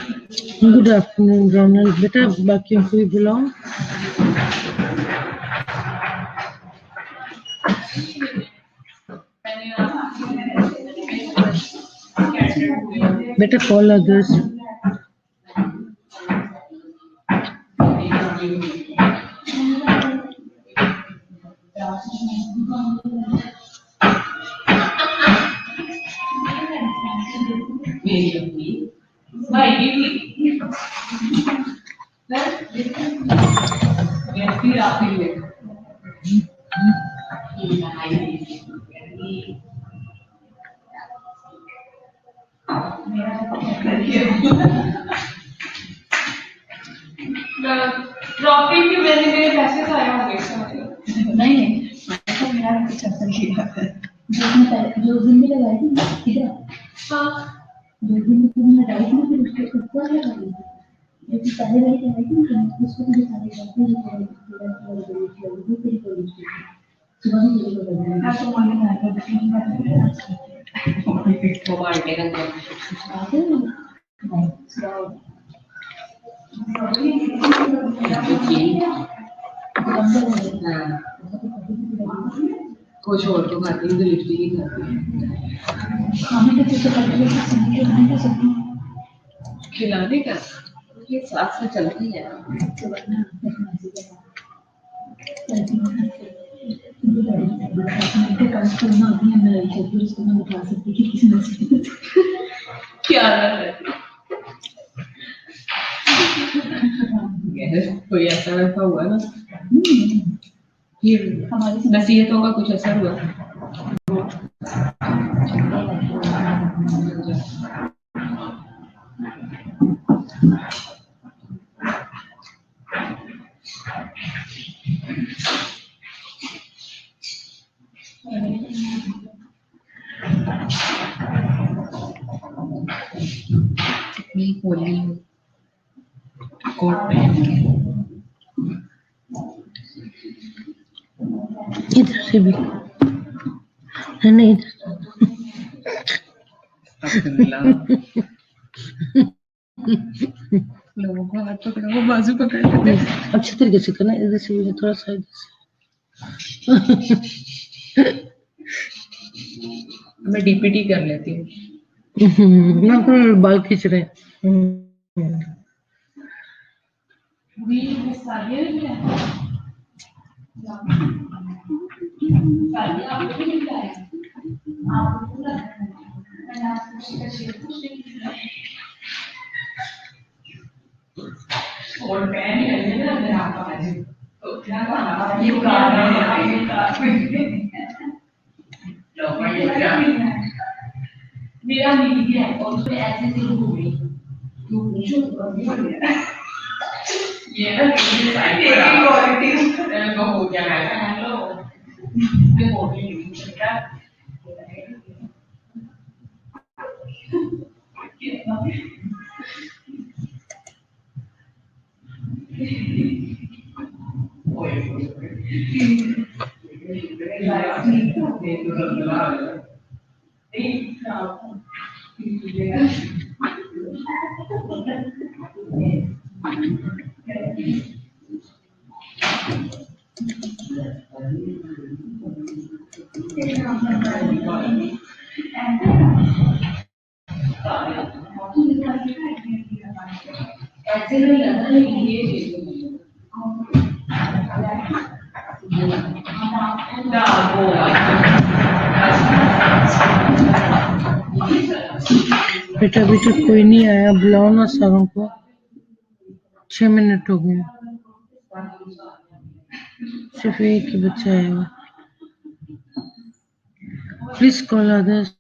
Good afternoon Ronal, बेटा बाकियों को भी बुलाओ। बेटा कॉल अदर्स। रॉकेट के मैंने मेरे पैसे आए होंगे नहीं तो मेरा कुछ असर नहीं आता जो दिन भी लगाई थी इधर हाँ जो दिन भी तुमने लगाई थी फिर उसके ऊपर लगा दी लेकिन पहले वाली लगाई थी उसको भी सारे करते हैं जो तेरी कॉलेज की सुबह में मेरे को लगा ना तो मॉर्निंग आएगा नहीं वो बाल्टी का आते हैं नहीं सुबह कुछ और तो खाती हूँ लिपस्टिक ही खाती हूँ खिलाने का ये साथ से चलती है क्या कोई ऐसा वैसा हुआ ना फिर हमारी नसीहतों का कुछ असर हुआ होली कोट पहन के इधर से भी नहीं इधर लोगों को हाथ पकड़ा वो बाजू पकड़ लेते अच्छे तरीके से करना इधर से भी थोड़ा सा इधर से मैं डीपीटी कर लेती हूँ ना बाल खींच रहे हैं मेरा मिल गया और उसमें ऐसे से हो गई ये ना क्वालिटी हो गया है हेलो ये हो गई ऐसे नहीं लगा ये बेटा अभी तक कोई नहीं आया, बुलाओ ना सारों को। 6 मिनट हो गए, सिर्फ एक ही बच्चा आया। Please call others.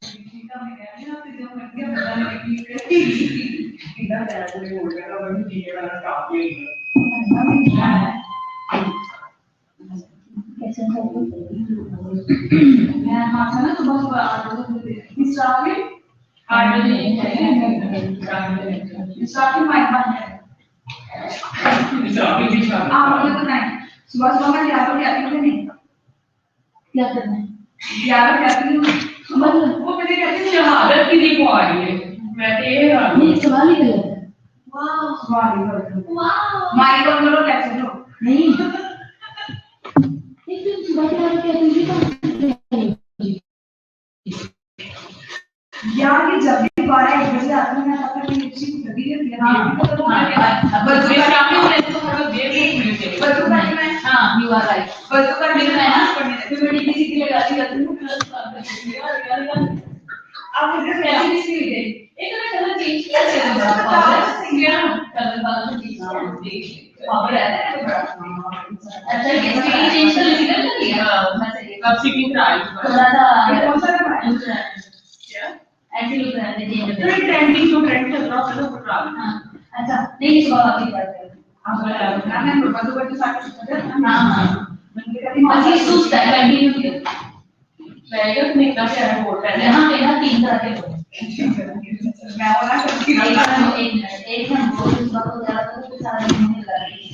सुबह सुबह मैं क्या करती हूँ नहीं क्या करना है यार कहती हूँ वो मुझे कहती है शहादत की दी को आ रही है मैं तो ये नहीं सवाल ही गलत है मारी को लो कैसे लो नहीं एक बता के यार ये जब भी 12-1 बजे आते हैं मैं तब तक लिपस्टिक लगी रहती है हां बस मैं शाम में उन्हें तो थोड़ा देर में बस तो मैं हां यू आर राइट बस तो कर मैं ना फिर मैं टीवी सीधी लगाती रहती हूँ प्लस यार अब मुझे कैसी सी हुई है एक तो कलर चेंज किया है कलर वाला चेंज किया पावर है तो बड़ा अच्छा ये चेंज कर ली ना हां मैं सही कब सीटिंग कराई थोड़ा सा कौन सा कराया ऐसे लोग रहते हैं तो ट्रेंडिंग जो ट्रेंड चल रहा है वो करा हां अच्छा नहीं इस बात की बात है आप बोला मैं बंदो के साथ हां हां मैंने कभी मर्जी सुस्त है कंटिन्यू किया बैठो तुम इतना प्यारा बोल रहे हैं यहां पे ना 3 तरह के लोग मैं वाला करती हूं एक हम बोल इस बात को ज्यादा तो सारा दिन में लगा रही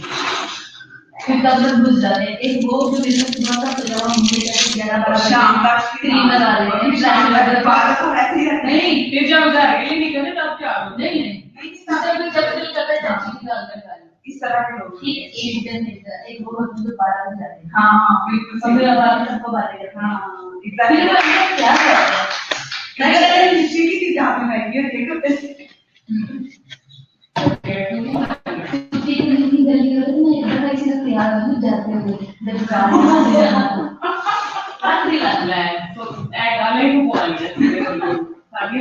फिर तब तक बुझ जाते हैं एक वो जो बिजनेस थोड़ा सा सजा हुआ मुझे जैसे 11-12 शाम का क्रीम लगा लेते हैं ब्रांड लगा बाल तो ऐसे ही रहते नहीं फिर जब घर के लिए निकले तब क्या नहीं नहीं जब दिल करता है तब की गल कर इस तरह के लोग एक दिन एक वो जो 12 बजे जाते हैं हां बिल्कुल सब आवाज सबको बातें करते हैं हां एग्जैक्टली क्या करते हैं मैं लिपस्टिक की जहां पे मैं ये देखो इतनी गली में तो मैं इधर ऐसे तैयार हो जाते हुए जब काम से जाना आखिरी लग रहा है तो ऐ गाले को बोल रही है आगे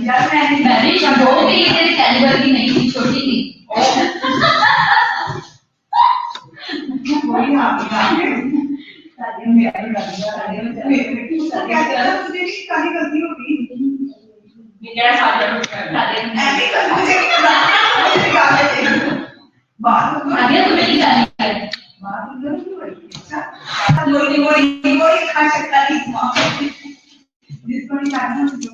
यार मैंने वो भी तेरे कैलिबर की नहीं थी छोटी थी वही आप शादी में आई शादी में मुझे काली गलती होगी ये क्या शादी में ऐसे मुझे निकाल देते बात आगे तो मेरी गाली है बात इधर क्यों बड़ी अच्छा वो खा सकता नहीं जिसको नहीं खाना जो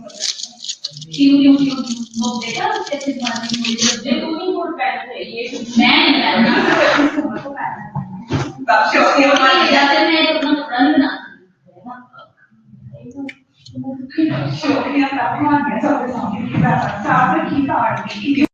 क्यों वो देखा कैसे मारने मुझे ये तुम ही वोट पहले थे ये मैं तब से वो जाते मैं अपना कपड़ा नहीं बना शोरिया का मान गया सब सामने की बात सामने की काट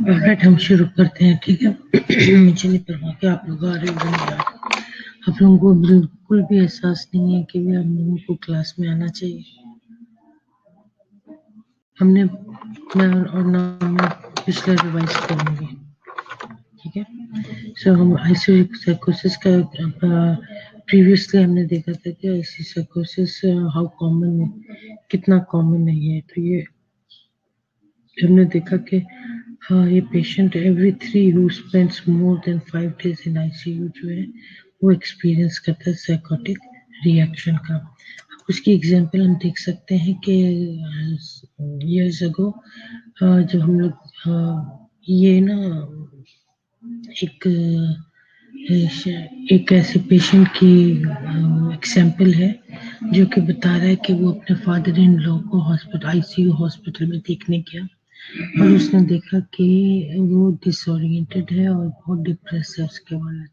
ऑलराइट, हम शुरू करते हैं, ठीक है। मुझे नहीं पता कि आप लोग आ रहे हो नहीं आ रहे। आप लोगों को बिल्कुल भी एहसास नहीं है कि भी हम लोगों को क्लास में आना चाहिए। हमने मैं और ना मैं पिछले रिवाइज करूंगी, ठीक है। सो हम आईसीयू साइकोसिस का प्रीवियसली हमने देखा था कि आईसीयू साइकोसिस हाउ कॉमन है, कितना कॉमन है ये। तो ये हमने देखा कि हाँ, ये patient every 3 who spends more than 5 days in ICU जो है वो एक्सपीरियंस करता है साइकोटिक रिएक्शन का। उसकी एग्जांपल हम देख सकते हैं कि इयर्स अगो जब हम लोग ये ना एक ऐसे पेशेंट की एग्जांपल है जो कि बता रहा है कि वो अपने फादर इन लॉ को हॉस्पिटल आईसीयू हॉस्पिटल में देखने गया और उसने देखा कि वो डिसोरिएंटेड है और बहुत डिप्रेस है उसके बाद।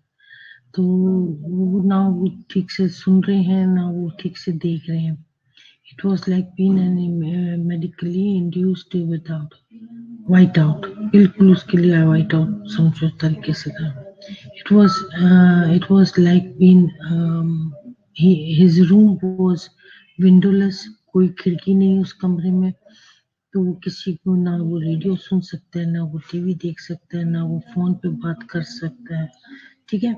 तो वो ना वो ठीक से सुन रहे हैं ना वो ठीक से देख रहे हैं। It was like been an medically induced without wait out, बिल्कुल उसके लिए वाइट आउट समझो तरीके से था। It was like being his room was windowless, कोई खिड़की नहीं उस कमरे में। तो वो किसी को ना वो रेडियो सुन सकता है, ना वो टीवी देख सकता है, ना वो फोन पे बात कर सकता है, ठीक है।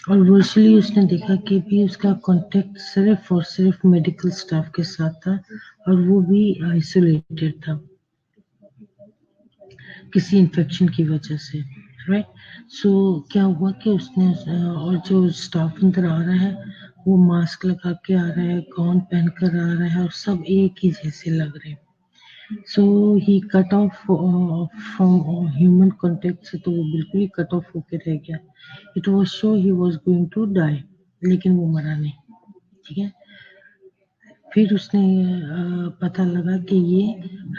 और वर्चुअली उसने देखा कि भी उसका कांटेक्ट सिर्फ और सिर्फ मेडिकल स्टाफ के साथ था और वो भी आइसोलेटेड था किसी इन्फेक्शन की वजह से, राइट। सो क्या हुआ कि उसने और जो स्टाफ अंदर आ रहा है वो मास्क लगा के आ रहा है, गाउन पहनकर आ रहा है और सब एक ही जैसे लग रहे हैं। सो ही cut off from human contact से, तो वो बिल्कुल ही कट ऑफ होके रह गया। It was sure he was going to die, लेकिन वो मरा नहीं, ठीक है। फिर उसने पता लगा कि ये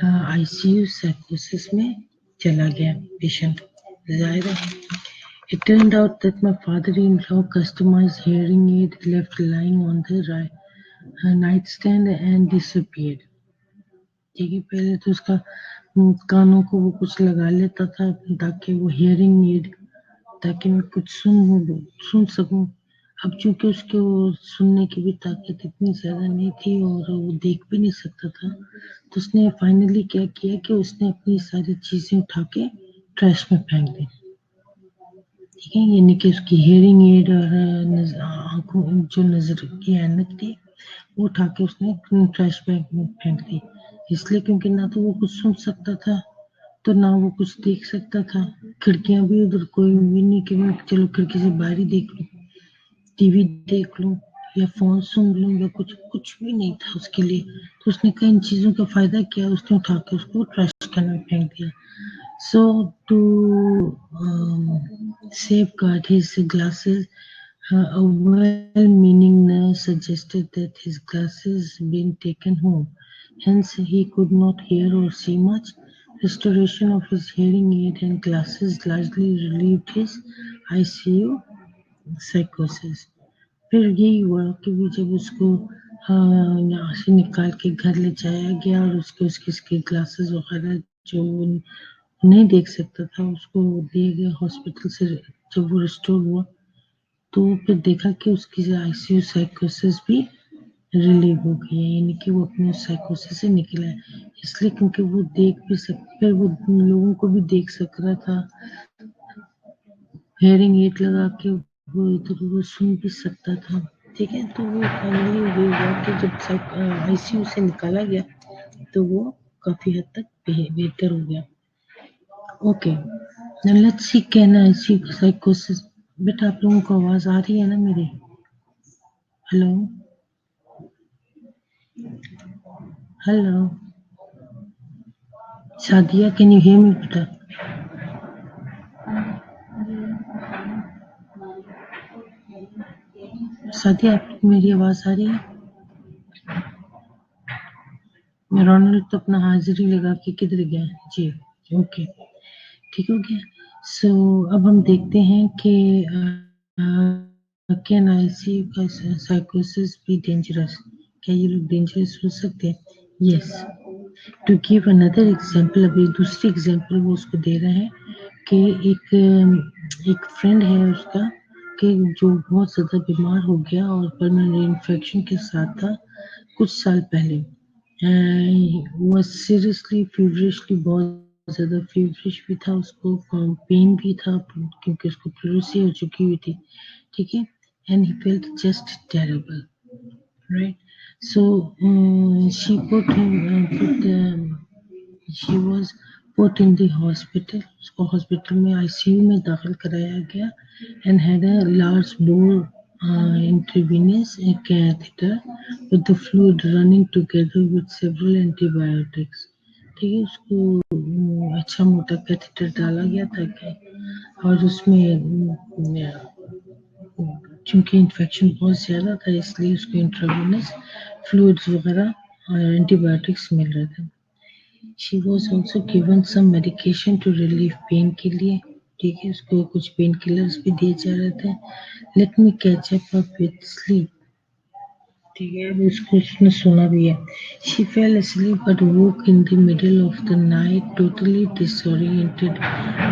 आईसीयू साइकोसिस में चला गया पेशेंट, जाहिर है। It turned out that my father-in-law customized hearing aid left lying on the nightstand and disappeared. ठीक है, पहले तो उसका कानों को वो कुछ लगा लेता था ताकि वो हियरिंग एड, ताकि मैं कुछ सुन सकूं। अब चूंकि उसके वो सुनने की भी ताकत इतनी ज्यादा नहीं थी और वो देख भी नहीं सकता था, तो उसने फाइनली क्या किया कि उसने अपनी सारी चीजें उठा के ट्रैश में फेंक दी, ठीक है। यानी कि उसकी हियरिंग एड और आंखों जो नजर की ऐनक थी वो उठा के उसने ट्रैश बैग में फेंक दी। इसलिए क्योंकि ना तो वो कुछ सुन सकता था तो ना वो कुछ देख सकता था। खिड़कियां भी उधर कोई भी नहीं कि मैं चलो खिड़की से बाहर ही देख लूं, टीवी देख लूं या फोन सुन लूं या कुछ भी नहीं था उसके लिए। तो उसने कई इन चीजों का फायदा किया, उसने उठा के उसको ट्रैश कैन में फेंक दिया। So to safeguard his glasses, a well-meaning nurse suggested that his glasses been taken home. Hence, he could not hear or see much. Restoration of his hearing aid and glasses largely relieved his ICU psychosis. फिर यही हुआ कि भी जब उसको यहाँ से निकाल के घर ले जाया गया और उसके ग्लासेस वगैरह जो नहीं देख सकता था उसको दिए गए हॉस्पिटल से, जब वो रिस्टोर हुआ तो फिर देखा कि उसकी आईसीयू साइकोसिस भी रिलीव हो गई है, यानी कि वो अपने साइकोसिस से निकला है। इसलिए क्योंकि वो देख भी फिर वो लोगों को भी देख सक रहा था, हेयरिंग एड लगा के वो इधर उधर सुन भी सकता था, ठीक है। तो वो फाइनली ये हुआ कि जब आईसीयू से निकाला गया तो वो काफी हद तक बेहतर हो गया। Okay, now let's see can ICU साइकोसिस। बेटा आप लोगों को आवाज आ रही है ना मेरी? Hello hello Sadia, can you hear me बेटा? सादिया आप मेरी आवाज आ रही है? रोनाल्ड तो अपना हाजिरी लगा के किधर गया जी? ओके, ठीक हो गया। सो अब हम देखते हैं कि कैन आईसीयू का साइकोसिस भी डेंजरस, क्या ये लोग डेंजरस हो सकते हैं? Yes, to give another example, अभी दूसरी एग्जाम्पल वो उसको दे रहे हैं कि एक फ्रेंड है उसका कि जो बहुत ज़्यादा बीमार हो गया और परमानेंट इन्फेक्शन के साथ था कुछ साल पहले। वो सीरियसली फीवरिशली बहुत ज़्यादा फीवरिश भी था, उसको पेन भी था क्योंकि उसको प्लेसी हो चुकी हुई थी, ठीक है, and he felt just terrible, right? So she put him, she was put in the hospital. उसको हॉस्पिटल में आईसीयू में दाखिल कराया गया and had a large bore intravenous catheter with the fluid running together with several antibiotics. ठीक है, उसको अच्छा मोटा कैथेटर डाला गया ताकि, और उसमें चूंकि इन्फेक्शन बहुत ज़्यादा था इसलिए उसको इंट्रावेनस फ्लूइड्स वगैरह और एंटीबायोटिक्स मिल रहे थे। She was also given some medication to relieve pain के लिए, ठीक है, उसको कुछ पेन किलर्स भी दिए जा रहे थे। Let me catch up with sleep, ठीक है, अब उसको उसने सुना भी है। She fail asleep but woke in the middle of the night totally disoriented,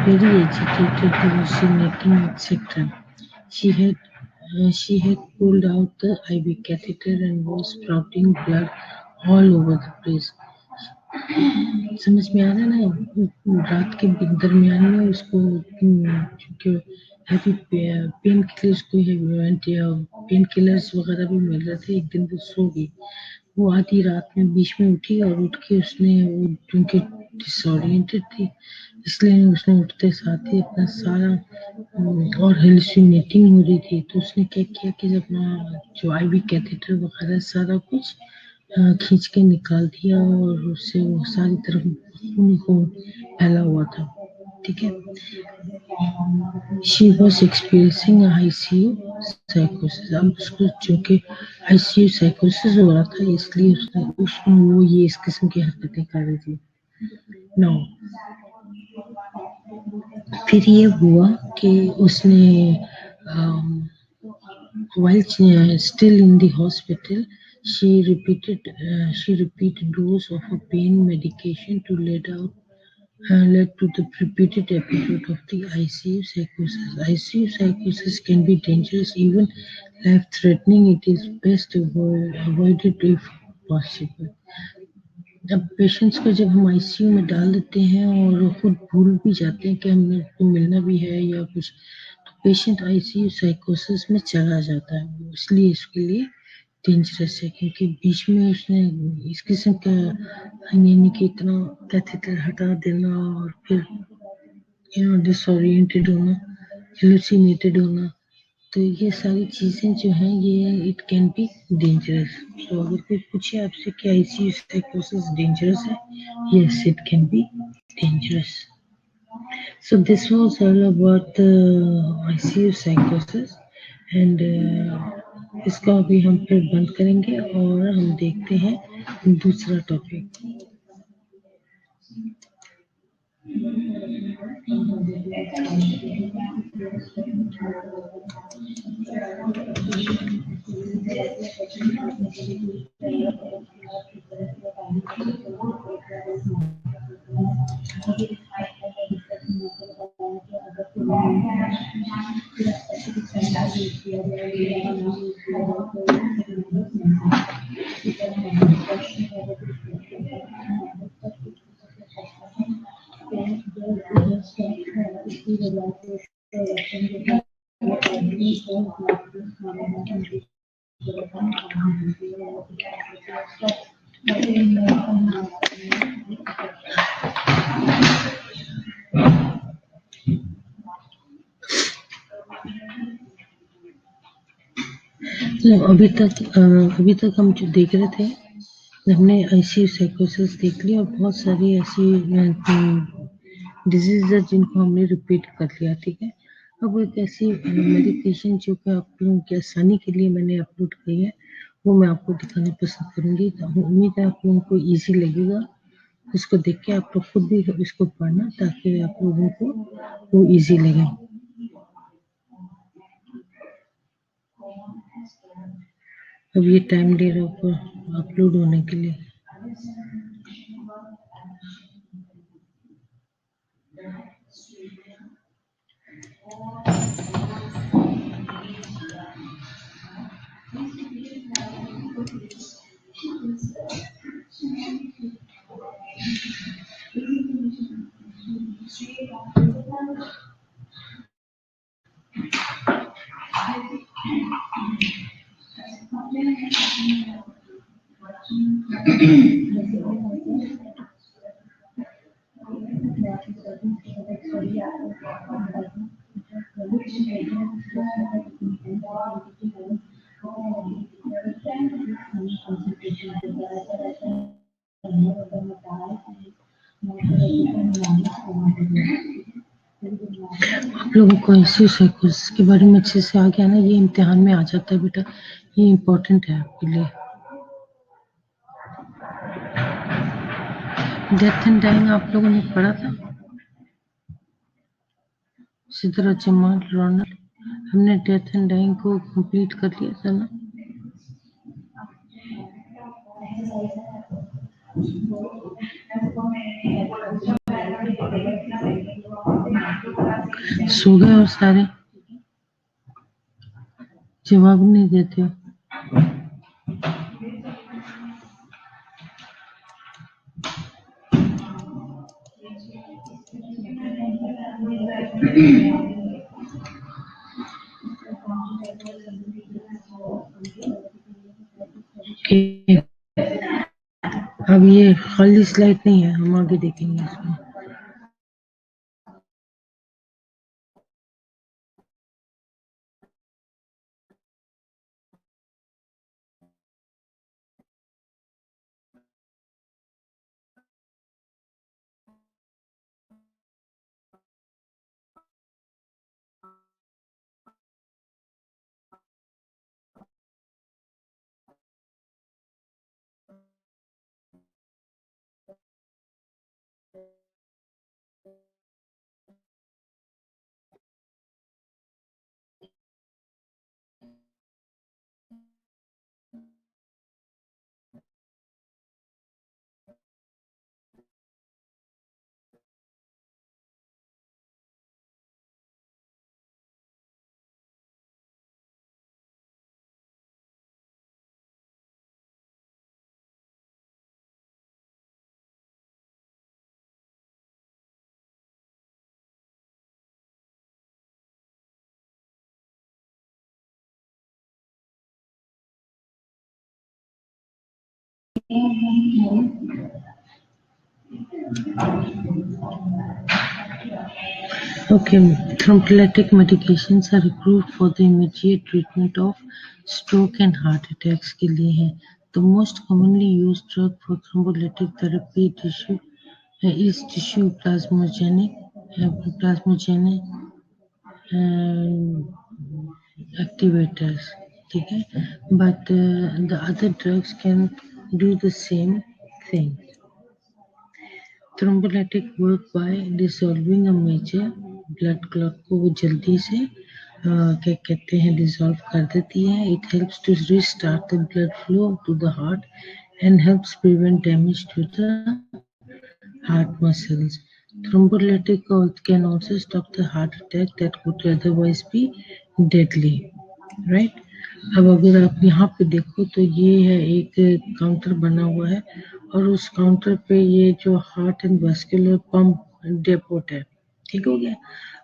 very agitated, hallucinating, etc. She had pulled out the IV catheter and was sprouting blood all over the place. समझ में आ रहा है ना, रात के दरमियान में उसको क्योंकि हैवी पेन किलर्स को पेन किलर्स वगैरह भी मिल रहे थे। एक दिन वो सो गई, वो आधी रात में बीच में उठी और उठ के उसने वो क्योंकि डिसोरिएंटेड थी इसलिए उसने उठते साथ ही अपना सारा और हेलुसिनेटिंग हो रही थी, तो उसने क्या किया कि जब जो आईवी कैथेटर वगैरह सारा कुछ खींच के निकाल दिया और उससे वो सारी तरफ खून फैला हुआ था, ठीक है। शी वॉज एक्सपीरियंसिंग आईसीयू साइकोसिस, अब उसको चूंकि आईसीयू साइकोसिस हो रहा था इसलिए उसको वो ये इस किस्म की हरकतें कर रही थी। नो, फिर ये हुआ कि उसने while still in the hospital, she repeated dose of a pain medication to led to the repeated episode of the ICU psychosis. ICU psychosis can be dangerous, even life-threatening. It is best avoided if possible. अब patients को जब हम ICU में डाल देते हैं और खुद भूल भी जाते हैं कि हमें को मिलना भी है या कुछ, तो पेशेंट आईसीयू साइकोसिस में चला जाता है, इसलिए इसके लिए डेंजरस है क्योंकि बीच में उसने इस किस्म का यानी कि इतना कैथेटर हटा देना और फिर डिसोरिएंटेड होना, हेलुसिनेटेड होना, तो ये सारी चीजें जो हैं ये इट कैन बी डेंजरस। तो अगर कोई पूछे आपसे कि आईसीयू साइकोसिस डेंजरस है, yes it can be dangerous. So this was all about the ICU psychosis and इसको अभी हम फिर बंद करेंगे और हम देखते हैं दूसरा टॉपिक। अभी तक हम जो देख रहे थे, हमने आईसीयू साइकोसिस देख लिया और बहुत सारी ऐसी डिजीज है जिनको हमने रिपीट कर लिया, ठीक है। अब एक ऐसी मेडिकेशन जो कि आप लोगों की आसानी के लिए मैंने अपलोड की है वो मैं आपको दिखाना पसंद करूंगी, तो उम्मीद है आप लोगों को इजी लगेगा। इसको देख के आप लोग खुद भी इसको पढ़ना ताकि आप लोगों को वो इजी लगे। अब ये टाइम ले रहा है अपलोड होने के लिए। आप लोगों को ऐसे साइकोसिस के बारे में अच्छे से आ गया ना, ये इम्तिहान में आ जाता है बेटा, ये इम्पोर्टेंट है आपके लिए। डेथ एंड डाइंग आप लोगों ने पढ़ा था, सिद्रा जमाल रोनल, हमने डेथ एंड डाइंग को कंप्लीट कर लिया था ना। सो गए और सारे जवाब नहीं देते हो। अब ये खाली स्लाइड नहीं है, हम आगे देखेंगे इसमें। Okay, thrombolytic medications are approved for the immediate treatment of stroke and heart attacks के लिए है. The most commonly used drug for thrombolytic therapy is tissue plasmogenic activators, ठीक है? But the other drugs can do the same thing. Thrombolytic work by dissolving a major blood clot को वो जल्दी से क्या कहते हैं dissolve कर देती है. It helps to restart the blood flow to the heart and helps prevent damage to the heart muscles. Thrombolytic can also stop the heart attack that would otherwise be deadly, right? अब अगर आप यहाँ पे देखो तो ये है एक काउंटर बना हुआ है और उस काउंटर पे ये जो heart and vascular pump deputy है, ठीक हो गया.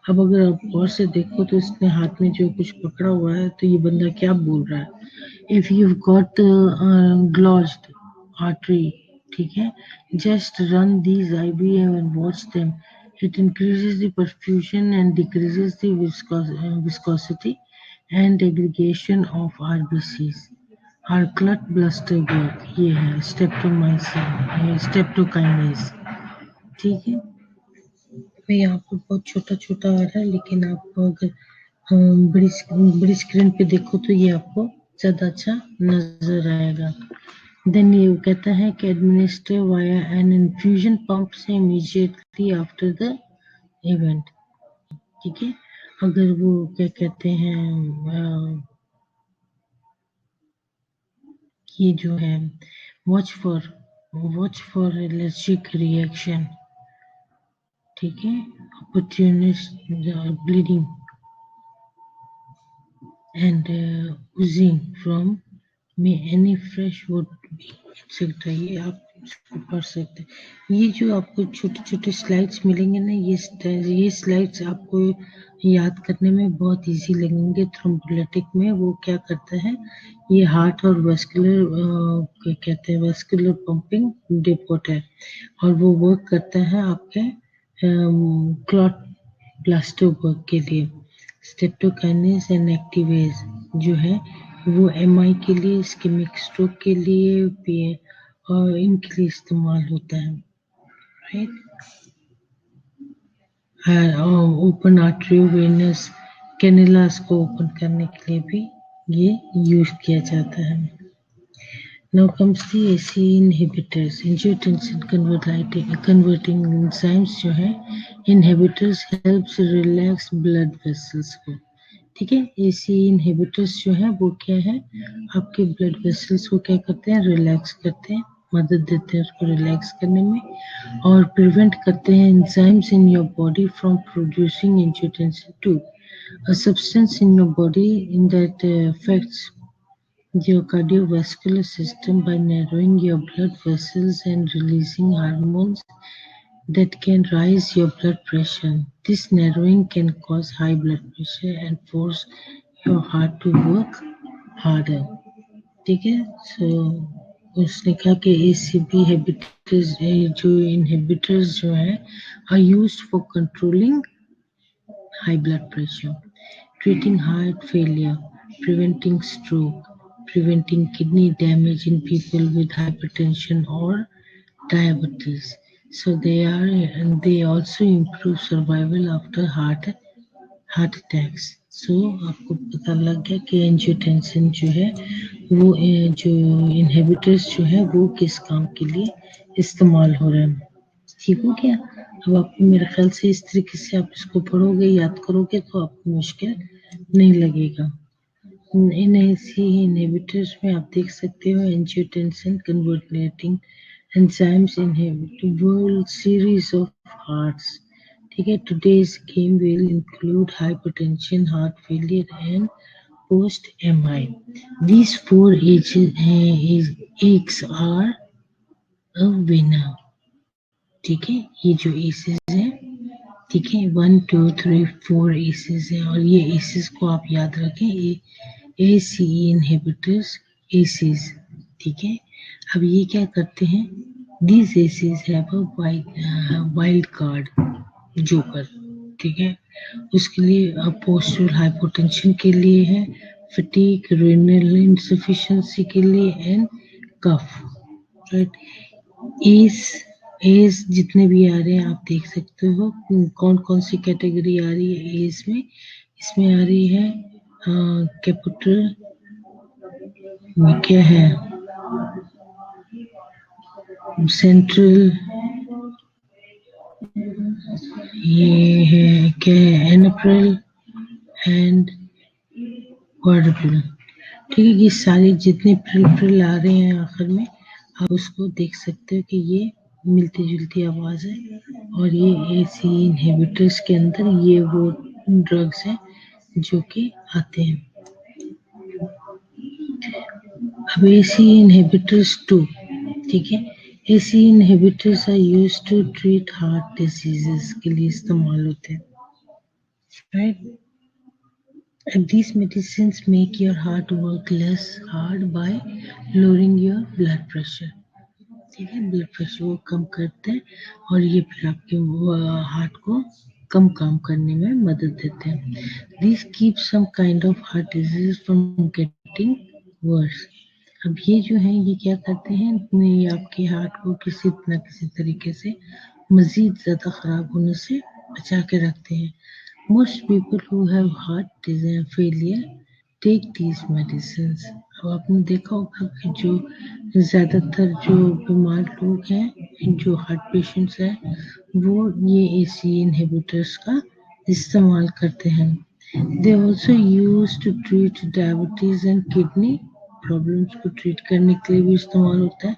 अब अगर आप गौर से देखो तो इसने हाथ में जो कुछ पकड़ा हुआ है तो ये बंदा क्या बोल रहा है. इफ यू गॉट ग्लॉज्ड आर्टरी, ठीक है, just run these IVM and watch them. It increases the perfusion and decreases the viscosity and aggregation of RBCs. Our clot buster work ये है स्टेप्टोकाइनेज, ठीक है. मैं यहाँ पर बहुत छोटा छोटा आ रहा है, लेकिन आप अगर बड़ी स्क्रीन पे देखो तो ये आपको ज्यादा अच्छा नजर आएगा. देन ये कहता है कि administer via an infusion pump से इमीडिएटली आफ्टर द इवेंट, ठीक है. अगर वो क्या कहते हैं ये जो है वॉच फॉर एलर्जिक रिएक्शन, ठीक है, opportunist bleeding and oozing from may any fresh would be etc. ये आप इसको पढ़ सकते हैं। ये जो आपको छोटे छोटे स्लाइड्स मिलेंगे ना, ये स्लाइड्स आपको याद करने में बहुत इजी लगेंगे। थ्रोम्बोलिटिक में वो क्या करता है, ये हार्ट और क्या कहते हैं, वेस्कुलर पंपिंग डिपोट है, और वो वर्क करता है आपके क्लॉट प्लास्टर वर्क के लिए। स्ट्रेप्टोकाइनेस एंड एक्टिवेज जो है वो एमआई के लिए, इस्केमिक स्ट्रोक के लिए और इनके लिए इस्तेमाल होता है, राइट। ओपन आर्टरियोवेनस कैनिलास को ओपन करने के लिए भी ये यूज किया जाता है। Now comes the ACE inhibitors, angiotensin converting enzymes जो है, inhibitors helps relax blood vessels को, ठीक है। ACE inhibitors जो है वो क्या है, आपके ब्लड वेसल्स को क्या करते हैं, रिलैक्स करते हैं, मदद देते हैं उसको रिलैक्स करने में, और प्रिवेंट करते हैं enzymes in your body from producing angiotensin 2, a substance in your body that affects your cardiovascular system by narrowing your blood vessels and releasing hormones that can raise your blood pressure. This narrowing can cause high blood pressure and force your heart to work harder. ठीक है, सो उसने कहा कि ACB जो inhibitors जो है are used for controlling high blood pressure, treating heart failure, preventing stroke, preventing kidney damage in people with hypertension or diabetes. So they also improve survival after heart attacks. So आपको पता लग गया कि angiotensin जो है वो जो inhibitors जो है वो किस काम के लिए इस्तेमाल हो रहे हैं। ठीक हो गया। अब आपको मेरे ख्याल से इस तरीके से आप इसको पढ़ोगे, याद करोगे तो आपको मुश्किल नहीं लगेगा। इन ऐसी इनहिबिटर्स में आप देख सकते हो angiotensin converting enzymes inhibit world series of hearts, ठीक है। Today's game will include hypertension, heart failure and post MI. These four aches are a winner, ठीक है। ये जो एसेस है, ठीक है, 1 2 3 4 एसेस है, और ये एसेस को आप याद रखें, ACE इनहिबिटर्स एसेस, ठीक है। अब ये क्या करते हैं, these aces have a wild card joker, ठीक है। उसके लिए पोस्टुरल हाइपोटेंशन के लिए है, फटीग, रेनल इनसफिशिएंसी के लिए, एंड कफ, राइट। एज जितने भी आ रहे हैं आप देख सकते हो कौन कौन सी कैटेगरी आ रही है एज में। इसमें आ रही है कैपिटल क्या है, सेंट्रल, ये है क्या है, एनअप्रल एंड क्वाड्रुपल, ठीक है। ये सारे जितने प्रिल आ रहे हैं आखिर में, आप उसको देख सकते हो कि ये मिलती जुलती आवाज है, और ये ACE इनहिबिटर्स के अंदर ये वो ड्रग्स हैं जो कि आते हैं। अब ACE inhibitors 2, ठीक है। ACE inhibitors are used to treat heart diseases के लिए इस्तेमाल होते हैं, right? And these medicines make your heart work less hard by lowering your blood pressure, ठीक है। ब्लड प्रेशर वो कम करते हैं, और ये फिर आपके हार्ट को कम काम करने में मदद देते हैं। This keep some kind of heart disease from getting worse. अब ये जो है ये क्या करते हैं, ये आपके हार्ट को किसी न किसी तरीके से मजीद ज्यादा खराब होने से बचा के रखते हैं। Most people who have heart failure take these medicine. अब आपने देखा होगा कि जो ज्यादातर जो बीमार लोग हैं, जो हार्ट पेशेंट्स हैं, वो ये ACE इनहिबिटर्स का इस्तेमाल करते हैं। They also use to treat diabetes and kidney problems को ट्रीट करने के लिए भी इस्तेमाल होता है।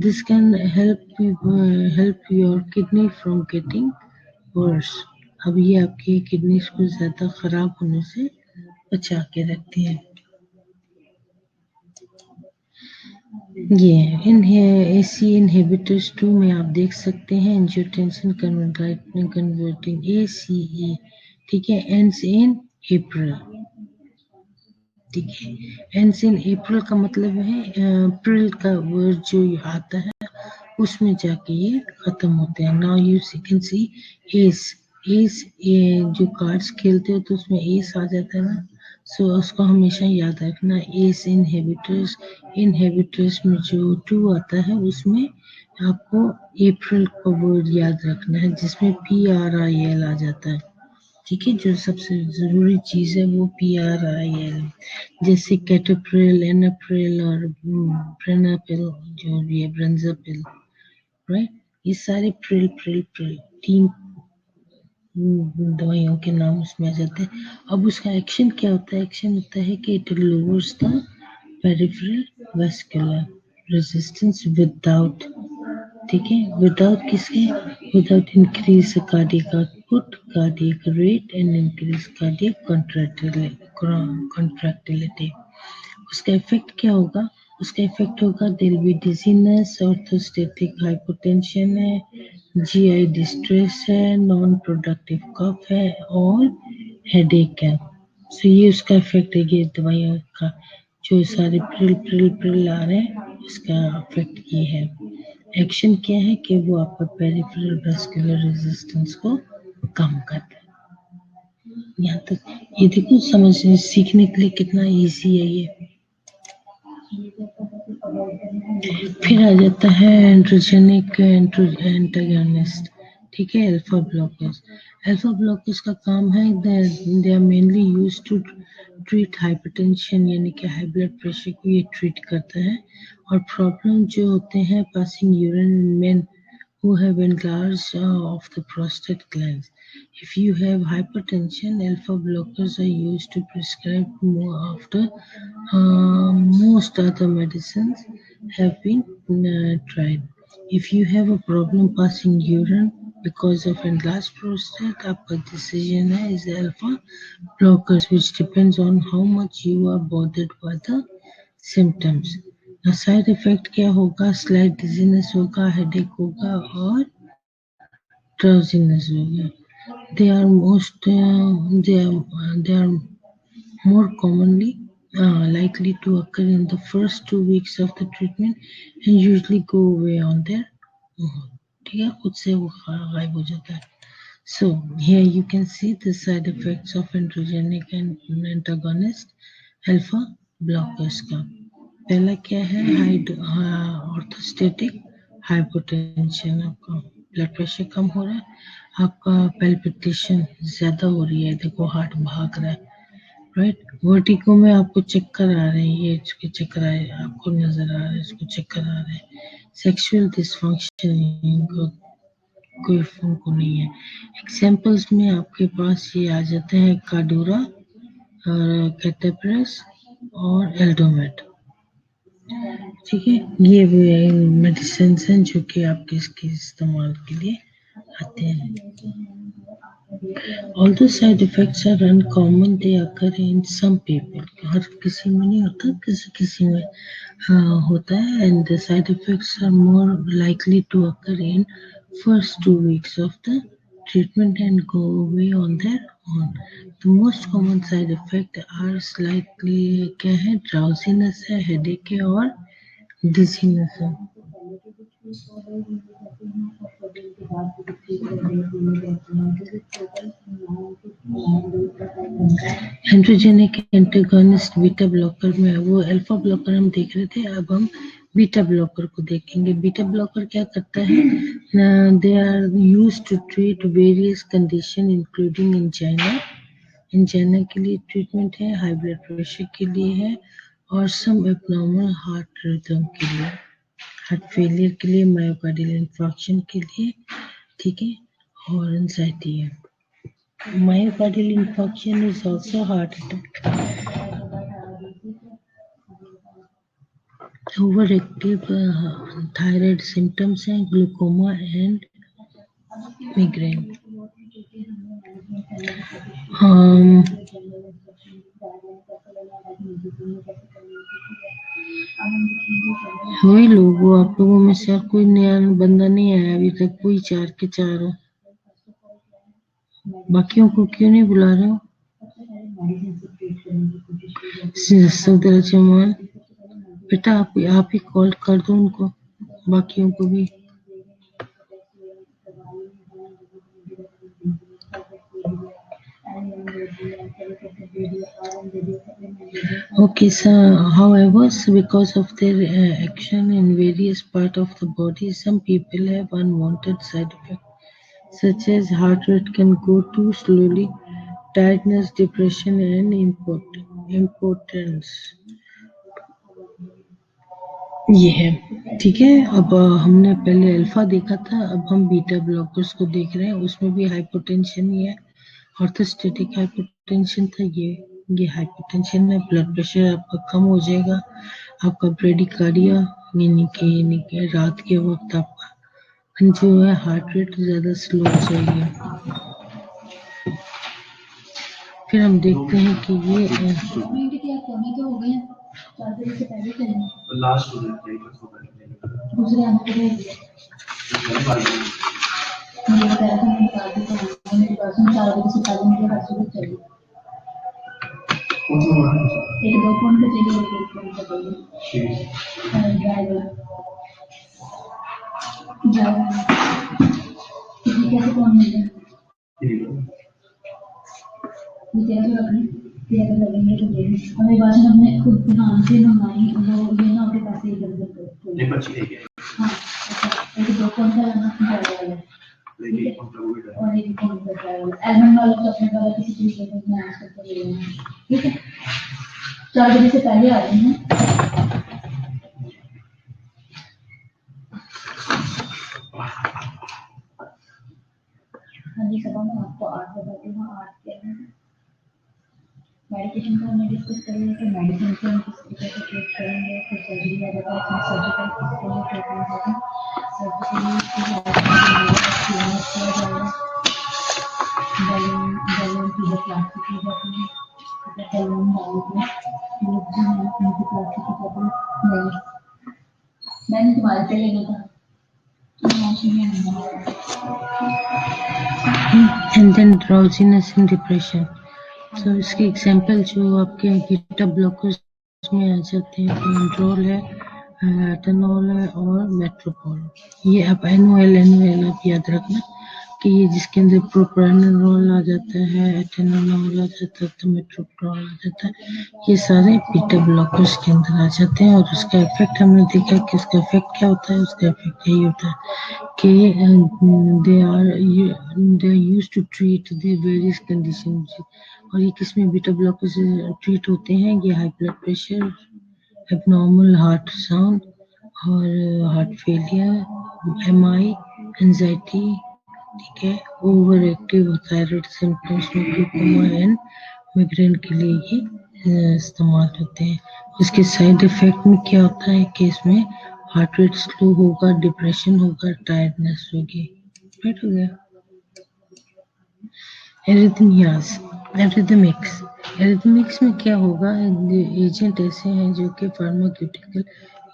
This can help your kidney from getting worse. अब ये आपकी किडनीज को ज्यादा खराब होने से बचा के रखती है। ये इन AC इनहिबिटर्स 2 में आप देख सकते हैं एंजियोटेंसिन कन्वर्टिंग ACE, ठीक है, एंड्स इन अप्रैल, ठीक है। एंड्स इन अप्रैल का मतलब है अप्रैल का वर्ड जो आता है उसमें जाके ये खत्म होते हैं। Now you can see S, S ये जो कार्ड्स खेलते हो तो उसमें एस आ जाता है ना, सो उसको हमेशा याद रखना। एस इनहिबिटर्स में जो 2 आता है उसमें आपको अप्रैल का वर्ड याद रखना है जिसमें PRIL आ जाता है, ठीक है। जो सबसे जरूरी चीज है वो PRIL, जैसे कैटोप्रिल, एनाप्रिल और ब्रेनापिल जो भी है, ब्रेंजापिल, राइट, ये सारे प्रिल प्रिल प्रिल 3 दवाइयों के नाम उसमें आ जाते हैं। अब उसका एक्शन क्या होता है? एक्शन होता है कि it lowers the peripheral vascular resistance without, ठीक है, विदाउट किसके, without increase cardiac output, cardiac rate and increase cardiac contractility. उसका इफेक्ट क्या होगा? उसका इफेक्ट होगा there be dizziness, orthostatic hypotension है, GI डिस्ट्रेस है, नॉन प्रोडक्टिव कफ है और हेडेक है। सो ये उसका इफेक्ट है, ये दवाइयों का जो सारे प्रिल प्रिल प्रिल आ रहे हैं इसका इफेक्ट ये है। एक्शन क्या है कि वो आपका पेरिफेरल वैस्कुलर रेजिस्टेंस को कम करता है। यहाँ तक ये देखो, समझने सीखने के लिए कितना इजी है ये। फिर आ जाता है एंड्रोजेनिक एंटागोनिस्ट, ठीक है, अल्फा ब्लॉकर्स। अल्फा ब्लॉकर्स का काम है they are mainly used to treat hypertension, यानी कि हाई ब्लड प्रेशर को ये ट्रीट करता है। और प्रॉब्लम जो होते हैं passing urine in main who have enlarged of the prostate glands. If you have hypertension, alpha blockers are used to prescribe more after most other medicines have been tried. If you have a problem passing urine because of enlarged prostate, आपका decision है is alpha blockers, which depends on how much you are bothered by the symptoms. Side effect क्या होगा? Slight dizziness होगा, headache होगा और drowsiness होगा। They are most they are more commonly likely to occur in the first 2 weeks of the treatment and usually go away on their own, ठीक है, खुद से वो गायब हो जाता है। So here you can see the side effects of androgenic and antagonist alpha blockers का। पहला क्या है? ऑर्थोस्टेटिक हाइपोटेंशन, आपका ब्लड प्रेशर कम हो रहा है, आपका पैल्पिटेशन ज्यादा हो रही है, देखो हार्ट भाग रहा है, राइट। वर्टिगो में आपको चक्कर आ रहे हैं, ये इसके चक्कर आए आपको नजर आ रहा है, इसको चक्कर आ रहे हैं। सेक्सुअल डिसफंक्शन कोई उनको नहीं है। एग्जाम्पल्स में आपके पास ये आ जाते हैं काडोरा, कैटेप्रेस और एल्डोमेट, ठीक है। ये वो मेडिसिन हैं जो कि आपके इसके इस्तेमाल के लिए आते हैं। Although side effects are uncommon, they occur in some people. हर किसी में नहीं होता, किसी किसी में होता है, and the side effects are more likely to occur in first 2 weeks of the treatment and go away on their own. The most common side effect are slightly क्या है? Drowsiness है, headache है और dizziness है। Androgenic antagonist beta blocker में वो alpha blocker हम देख रहे थे, अब हम बीटा ब्लॉकर को देखेंगे। बीटा ब्लॉकर क्या करता है? They are used to treat various condition including angina, angina के लिए ट्रीटमेंट है, हाई ब्लड प्रेशर के लिए है और सम एब्नॉर्मल हार्ट रिदम के लिए, हार्ट फेलियर के लिए, मायोकार्डियल इंफार्क्शन के लिए, ठीक है, और एंजाइटी है। Myocardial infarction is also heart attack. Overactive thyroid symptoms हैं glaucoma and migraine. वही लोग, वो आप लोगों में से और कोई नया बंदा नहीं आया अभी तक, कोई 4 के 4 हो। बाकियों को क्यों नहीं बुला रहे हो? सफदर जमान, बेटा आप ही कॉल कर दो उनको, बाकियों को भी। Okay, so however, because of their action in various parts of the body, some people have unwanted side effects, such as heart rate can go too slowly, tiredness, depression, and impotence. ये है, ठीक है। अब हमने पहले alpha देखा था, अब हम बीटा ब्लॉकर्स को देख रहे हैं। उसमें भी हाइपोटेंशन ही है, ऑर्थोस्टेटिक हाइपोटेंशन था ये हाइपोटेंशन है। ब्लड प्रेशर आपका कम हो जाएगा, आपका ब्रेडिकार्डिया यानी कि रात के वक्त आपका जो है हार्ट रेट ज्यादा स्लो हो जाएगी। फिर हम देखते हैं कि ये दूसरे एक 2 फोन पे चाहिए, एक फोन पे चाहिए ड्राइवर कैसे फोन मिल जाए, तेरा तो रखना, तेरा तो लगेंगे तो दे हमें बाद में हमने खुद दुकान से मंगाई, वो ये ना अपने पैसे इधर उधर नहीं बची है। हाँ अच्छा, एक 2 फोन का लेना ड्राइवर और एक फोन पे ड्राइवर एडमिन वाला चॉकलेट वाला किसी चीज को मैनेज करके ले लेना, ठीक है। 4 बजे से पहले आ जाना। हाँ जी, सुबह में आपको 8 बताती हूँ, 8 के मेडिकेशन का हमने डिस्कस करेंगे कि मेडिसिन से हम किस तरीके से ट्रीट करेंगे, फिर सर्जरी आ जाता है, सर्जिकल किस लिए ट्रीटमेंट होगा, बैलून की जो प्लास्टिक की जाती है, बैलून लोग जो है उनकी प्लास्टिक की जाती है, मैंने तुम्हारे पे लेना था। And then drowsiness and depression. So इसके एग्जाम्पल जो आपके बीटा ब्लॉकर्स में आ जाते हैं, कंट्रोल है, एटेनॉल है और मेट्रोपोल। ये आप एनओएल आप याद रखना कि ये जिसके अंदर प्रोप्रानोल आ जाता है, एटेनॉल आ जाता है, तो मेट्रोपोल आ जाता है, ये सारे बीटा ब्लॉकर्स के अंदर आ जाते हैं। और उसका इफेक्ट हमने देखा कि उसका इफेक्ट क्या होता है, उसका इफेक्ट यही होता है कि they are used to treat the various conditions। और ये किसमें बीटा ब्लॉकर से ट्रीट होते हैं, ये high blood pressure, abnormal heart sound और हार्ट फेलियर, एमआई, एंजाइटी, ठीक है, ओवर एक्टिव थायराइड सिम्टम्स में ग्लूकोमा एंड माइग्रेन के लिए ये इस्तेमाल होते हैं। इसके साइड इफेक्ट में क्या होता है कि इसमें हार्ट रेट स्लो होगा, डिप्रेशन होगा, टायर्डनेस होगी। राइट हो गया। एरिथमियाज, एरिथमिक्स में क्या होगा, एजेंट ऐसे हैं जो कि pharmaceutical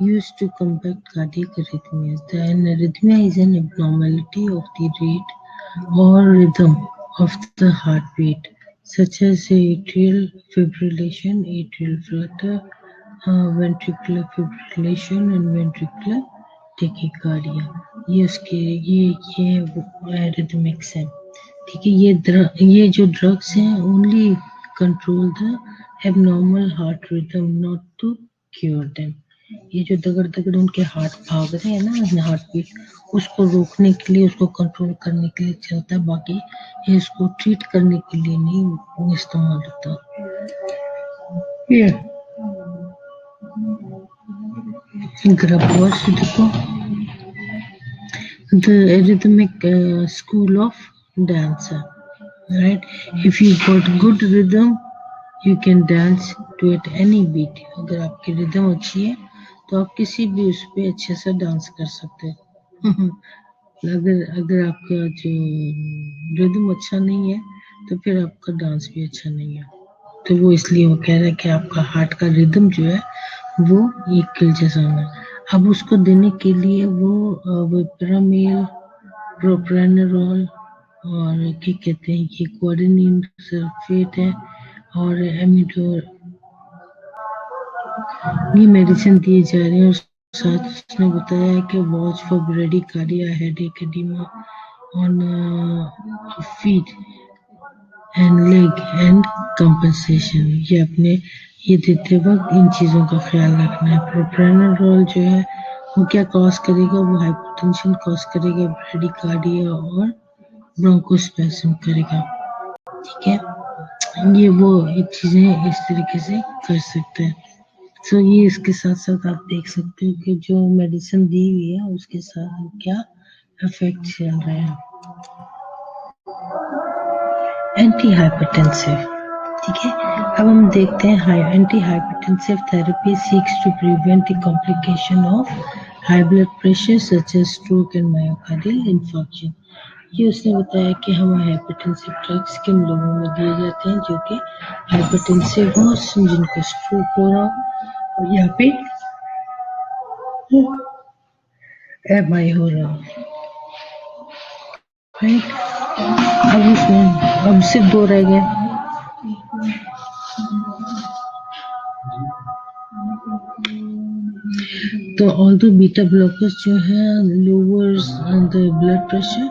used to combat cardiac arrhythmias. An arrhythmia is an abnormality of the rate or rhythm of the heartbeat, such as atrial fibrillation, atrial flutter, ventricular fibrillation, and ventricular tachycardia। ये उसके ये arrhythmics है, ठीक है। ये जो drugs हैं only control the abnormal heart rhythm, not to cure them. ये जो दगड़ दगड़ उनके हार्ट भाग रहे हैं ना, हार्ट बीट, उसको रोकने के लिए, उसको कंट्रोल करने के लिए चलता है, बाकी ये इसको ट्रीट करने के लिए नहीं इस्तेमाल होता। ये ग्रबवर्स देखो, the arrhythmic school of dancer, right? If you got good rhythm, you can dance to at any beat। अगर आपकी रिदम अच्छी है तो आप किसी भी उस पे अच्छे से डांस कर सकते हैं। अगर आपका जो रिदम अच्छा नहीं है तो फिर आपका डांस भी अच्छा नहीं है। तो वो इसलिए वो कह रहा है कि आपका हार्ट का रिदम जो है वो एक किल जैसा होना। अब उसको देने के लिए वो विप्रामेल, प्रोप्रानोल और क्या कहते हैं ये कोऑर्डिनेट सल्फेट है और एमिडोर, ये मेडिसिन दिए जा रहे हैं। और साथ उसने बताया है कि watch for bradycardia, headache, oedema on feet and leg and compensation. ये अपने ये देते वक्त इन चीज़ों का ख्याल रखना है। प्रोप्रानोल जो है वो क्या कॉज करेगा, वो हाइपरटेंशन कॉज करेगा, ब्रेडिकार्डिया और ब्रोंकोस्पैस्म करेगा। ठीक है, ये वो एक चीजें इस तरीके से कर सकते हैं। तो ये इसके साथ साथ आप देख सकते हो कि जो मेडिसिन दी हुई है उसके साथ क्या इफेक्ट चल रहे हैं। एंटी हाइपरटेंसिव, ठीक है। अब हम देखते हैं anti hypertensive therapy seeks to prevent the complication of high blood pressure such as stroke and myocardial infarction. ये उसने बताया कि हम हाइपरटेंसिव ड्रग्स किन लोगों में दिए जाते हैं जो कि हाइपरटेंसिव हो, जिनको स्ट्रोक हो रहा और यहाँ पे एमआई हो रहा। राइट, अब सिर्फ 2 रह गए। तो ऑल्दो बीटा ब्लॉकर्स जो है lowers the blood pressure,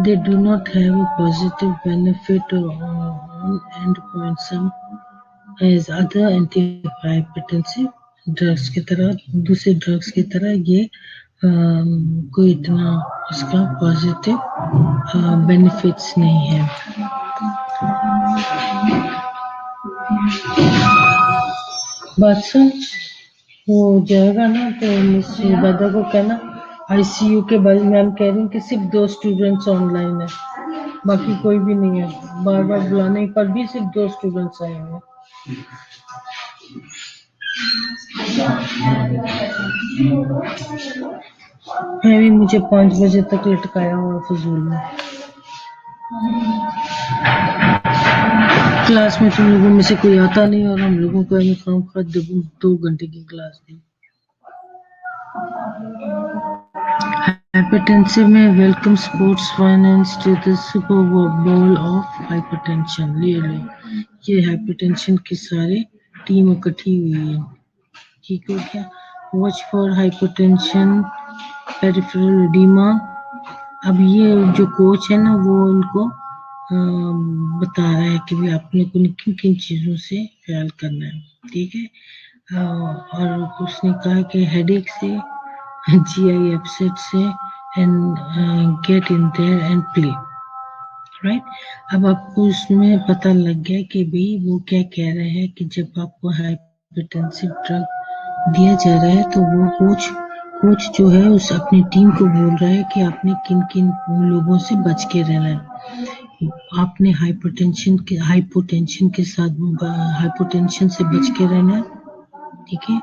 they do not have a positive benefit on endpoint sum as other antihypertensive drugs की तरह, दूसरे ड्रग्स की तरह ये कोई इतना उसका पॉजिटिव बेनिफिट्स नहीं है। बात सुन, वो जाएगा ना तो मिस दादा को कहना आईसीयू के बारे में हम कह रहे हैं कि सिर्फ 2 स्टूडेंट्स ऑनलाइन है, बाकी कोई भी नहीं है। बार बार बुलाने पर भी सिर्फ 2 स्टूडेंट्स आए हैं। है भी मुझे 5 बजे तक लटकाया हुआ फजूल में। क्लास में तुम लोगों में से कोई आता नहीं और हम लोगों को काम खा 2 घंटे की क्लास दी। हाइपरटेंसिव में welcome sports finance to the super bowl of hypertension. ले लो, ये हाइपरटेंशन की सारी टीम इकट्ठी हुई है। ठीक हो गया। Watch for hypertension, peripheral oedema. अब ये जो कोच है ना वो उनको बता रहा है कि भी आपने को किन किन चीजों से ख्याल करना है। ठीक है, और उसने कहा कि हेडेक से, GI अपसेट से and get in their and play. Right, अब आपको उसमें पता लग गया कि भाई वो क्या कह रहे हैं कि जब आपको हाइपरटेंसिव ड्रग दिया जा रहा है तो वो कोच जो है उस अपनी टीम को बोल रहा है कि आपने किन किन लोगों से बच के रहना है। आपने हाइपोटेंशन के साथ हाइपोटेंशन से बच के रहना है। ठीक है,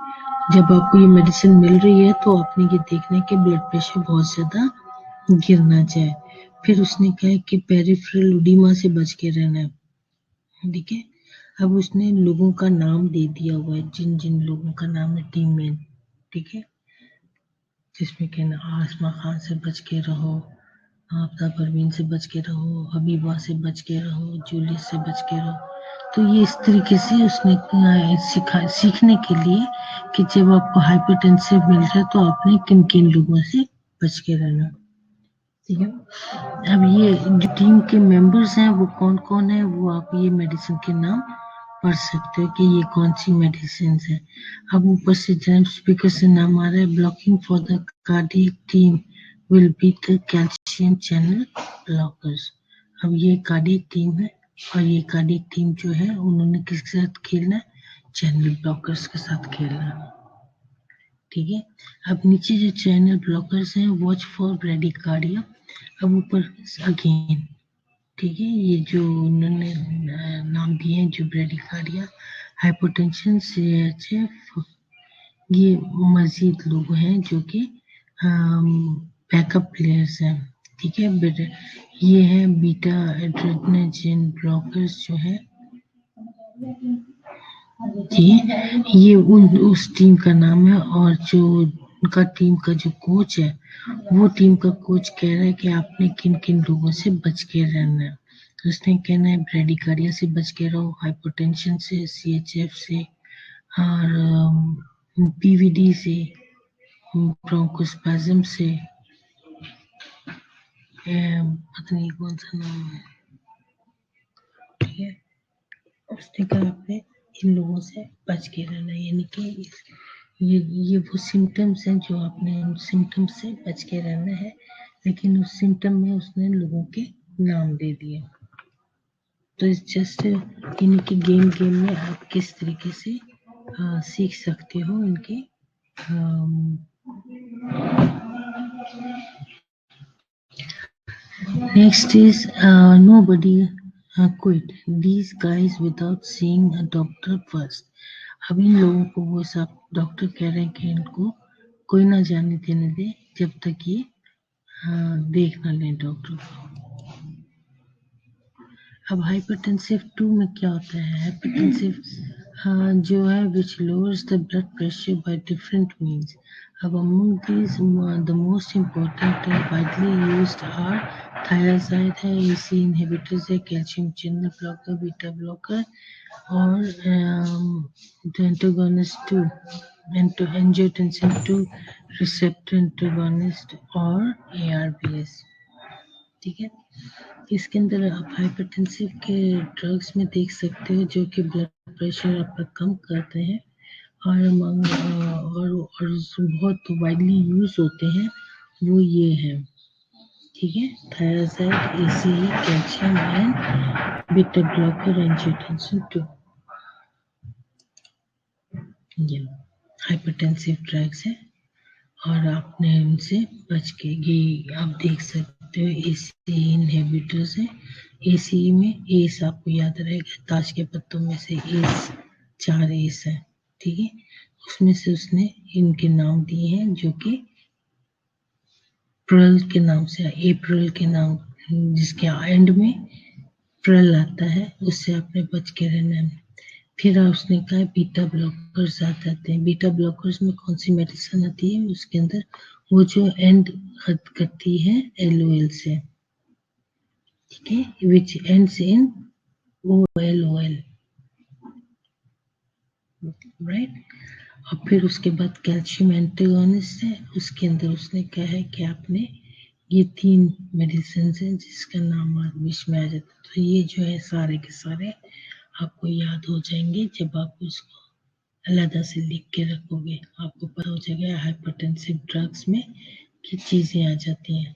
जब आपको ये मेडिसिन मिल रही है तो आपने ये देखना है कि ब्लड प्रेशर बहुत ज्यादा गिर ना जाए। फिर उसने कहा कि पेरिफेरल एडिमा से बच के रहना है। ठीक है, अब उसने लोगों का नाम दे दिया हुआ है, जिन जिन लोगों का नाम है टीम में। ठीक है, जिसमें कहना आसमा खान से बच के रहो, आपदा परवीन से बच के रहो, हबीबा से बच के रहो, जूलियस से बच के रहो। तो ये इस तरीके से उसने सीखने के लिए कि जब आपको हाइपरटेंसिव मिल रहा है तो आपने किन किन लोगों से बच के रहना। ठीक है, अब ये जो टीम के मेंबर्स हैं वो कौन कौन है, वो आप ये मेडिसिन के नाम पढ़ सकते हो कि ये कौन सी मेडिसिन है। अब ऊपर से जब स्पीकर से नाम आ रहा है, blocking for the cardiac team will be the calcium channel blockers. अब ये कार्डियक टीम है और ये कार्डियक टीम जो है उन्होंने किसके साथ खेलना है, चैनल ब्लॉकर्स के साथ खेलना है। ठीक है, अब नीचे जो चैनल ब्लॉकर्स हैं, वॉच फॉर ब्रेडिकार्डिया। अब ऊपर अगेन, ठीक है, ये जो उन्होंने नाम दिए हैं जो ब्रेडिकार्डिया, हाइपोटेंशन, CHF, ये मजीद लोग हैं जो कि बैकअप प्लेयर्स हैं। ठीक है, ये है बीटा एड्रेनर्जिन ब्लॉकर्स जो है, जी ये उस टीम का नाम है। और जो उनका टीम का जो कोच है, वो टीम का कोच कह रहा है कि आपने किन किन लोगों से बच के रहना है। उसने कहना है ब्रेडिकार्डिया से बच के रहो, हाइपरटेंशन से, CHF से और PVD से, ब्रोंकोस्पाज्म से, पता नहीं कौन सा नाम है, ठीक है। उसने कहा आपने इन लोगों से बच के रहना, यानी कि ये वो सिम्टम्स हैं जो आपने उन सिम्टम्स से बच के रहना है, लेकिन उस सिम्टम में उसने लोगों के नाम दे दिए। तो इस जस्ट यानी कि गेम में आप किस तरीके से सीख सकते हो इनके next is nobody quit these guys without seeing a doctor first। अब इन लोगों को वो सब डॉक्टर कह रहे हैं कि इनको कोई ना जाने देने दे जब तक ये देख ना लें डॉक्टर को। अब हाइपरटेंसिव 2 में क्या होता है? हाइपरटेंसिव जो है which lowers the blood pressure by different means। अब among these the most important and widely used are thiazide है, AC inhibitors है, calcium channel blocker, beta blocker और antagonist 2 angiotensin 2 receptor antagonist और ARBs, ठीक है। इसके अंदर आप हाइपरटेंसिव के ड्रग्स में देख सकते हो जो कि ब्लड प्रेशर आपका कम करते हैं और बहुत वाइडली यूज होते हैं, वो ये है, ठीक है। Thyroid, ACE, calcium and beta blocker, angiotensin 2, ये हाइपरटेंसिव ड्रग्स है और आपने उनसे बच के, ये आप देख सकते हो AC इनहिबिटर्स है। AC में एस आपको याद रहेगा, ताश के पत्तों में से एस 4 एस है, ठीक है। उसमें से उसने इनके नाम दिए हैं जो कि प्रल के नाम से, अप्रैल के नाम, जिसके एंड में प्रल आता है, उससे आपने बच के रहना है। फिर उसने कहा बीटा ब्लॉकर्स आ जाते हैं। बीटा ब्लॉकर्स में कौन सी मेडिसिन आती है? उसके अंदर वो जो एंड करती है LOL से, ठीक है, विच एंड्स इन OLOL, राइट। और फिर उसके बाद कैल्शियम एंटागोनिस्ट है, उसके अंदर उसने कहा है कि आपने ये 3 मेडिसिन है जिसका नाम विश में आ जाता है। तो ये जो है सारे के सारे आपको याद हो जाएंगे जब आप उसको अलग से लिख के रखोगे, आपको पता हो जाएगा हाइपरटेंसिव ड्रग्स में क्या चीजें आ जाती हैं।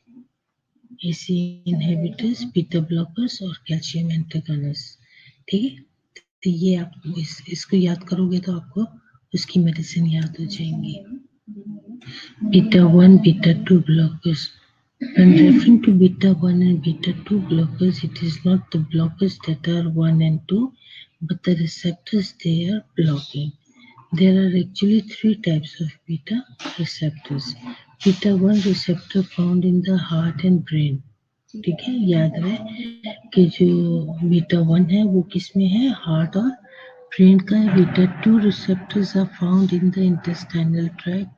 AC इनहिबिटर्स, बीटा ब्लॉकर्स और कैल्शियम एंटागोनिस्ट, ठीक है। तो ये आप इसको याद करोगे तो आपको उसकी मेडिसिन याद हो जाएंगी। Beta 1, beta 2 blockers। When referring to beta 1 and beta 2 blockers, it is not the blockers that are 1 and 2, but the receptors they are blocking. There are actually 3 types of beta receptors. Beta 1 receptor found in the heart and brain, ठीक है। याद रहे कि जो beta 1 है वो किस में है? हार्ट और ब्रेन का है। Beta 2 receptors are found in the intestinal tract,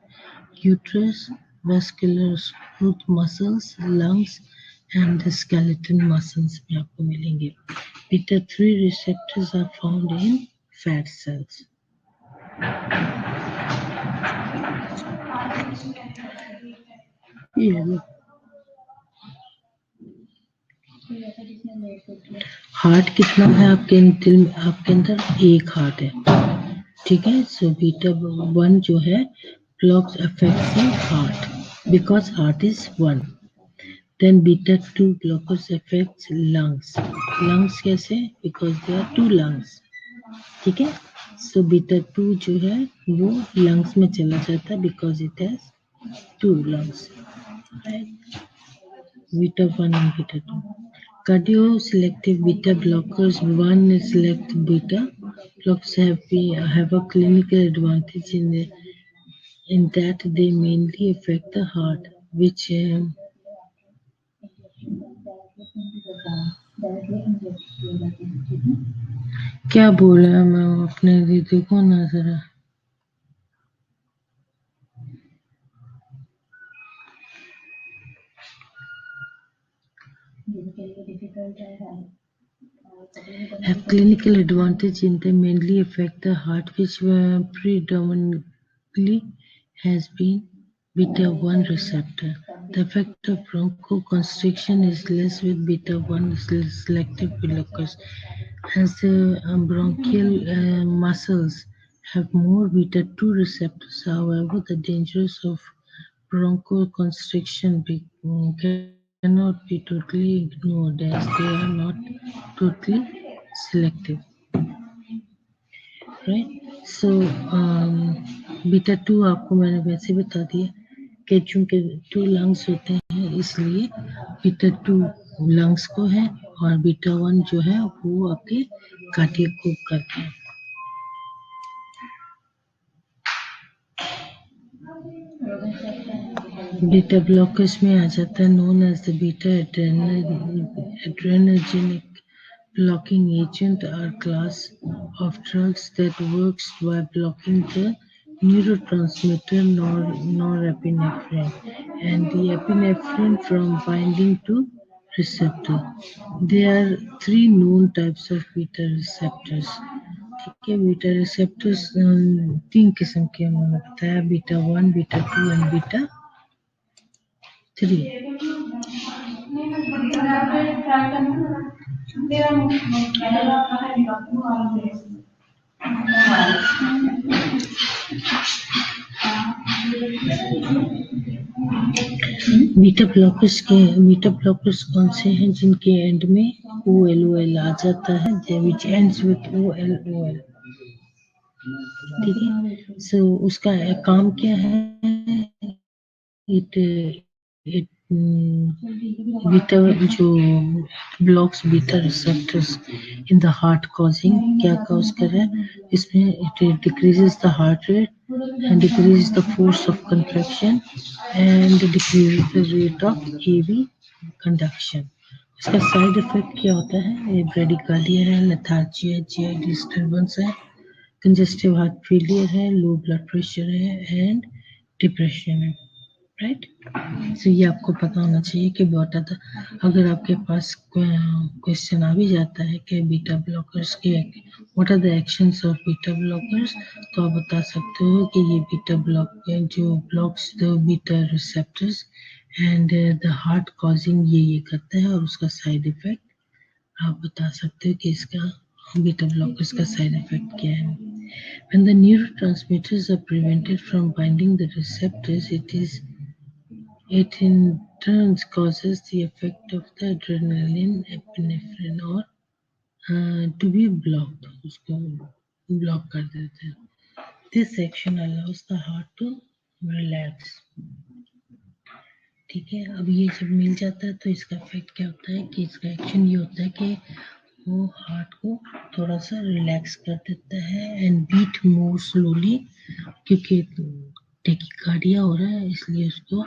uterus, vascular smooth muscles, lungs and the skeleton muscles में आपको मिलेंगे। Beta 3 receptors are found in fat cells. Heart कितना है आपके दिल में? आपके अंदर एक हार्ट है, ठीक है। सो बीटा 1 जो है blocks affects the heart because heart is 1. Then beta 2 blockers affects lungs. Lungs कैसे? Because there are 2 lungs, ठीक है। सो बीटा 2 जो है वो lungs में चला जाता है because it has 2 lungs, right? Beta 1 and beta 2. Cardio-selective beta blockers, 1 selective beta blockers have a clinical advantage in that they mainly affect the heart, which क्या बोला है? मैं अपने दीदी को ना जरा have clinical advantage in they mainly affect the heart, which predominantly has been beta 1 receptor. The effect of bronchoconstriction is less with beta 1 selective blockers, as the bronchial muscles have more beta 2 receptors. However, the dangers of bronchoconstriction cannot be totally ignored, as they are not totally selective, right? So beta two आपको मैंने वैसे बता दिया कि चूंकि to lungs होते हैं इसलिए बीटा टू लंग्स को है और बीटा वन जो है वो आपके कार्डियक को करते हैं. बीटा ब्लॉकर्स में आ जाता है known as the beta adrenergic blocking agent are class of drugs that works by blocking the neurotransmitter norepinephrine and the epinephrine from binding to receptor. There are three known types of beta receptors. ठीक है, beta receptors तीन किस्म के उन्होंने बताया, beta 1, beta 2 and beta 3. Beta blockers कौन से हैं जिनके एंड में OLOL आ जाता है, which ends with OLOL. ठीक है, सो उसका काम क्या है? it beta जो blocks beta receptors in the heart causing क्या cause कर रहा है इसमें? It decreases the heart rate and decreases the force of contraction and decreases the rate of AV conduction. इसका साइड इफेक्ट क्या होता है? ब्रेडिकार्डिया है, लेथार्जी है, GI डिस्टर्बेंस है, कंजेस्टिव हार्ट फेलियर है, लो ब्लड प्रेशर है एंड डिप्रेशन है, राइट? सो ये आपको पता होना चाहिए कि अगर आपके पास क्वेश्चन आ भी जाता है कि बीटा ब्लॉकर्स के what are the actions of beta blockers, तो आप बता सकते हो कि ये बीटा ब्लॉक जो blocks the beta receptors and the heart causing ये करता है, और उसका साइड इफेक्ट आप बता सकते हो कि इसका बीटा blockers का side effect क्या है. When the neurotransmitters are prevented from binding the receptors, it in turn causes the effect of the adrenaline epinephrine or to be blocked. उसको block कर देते हैं. This action allows the heart to relax. ठीक है, अब ये जब मिल जाता है तो इसका इफेक्ट क्या होता है कि इसका एक्शन ये होता है कि वो हार्ट को थोड़ा सा रिलैक्स कर देता है एंड बीट मोर स्लोली, क्योंकि टेकिकार्डिया हो रहा है इसलिए उसको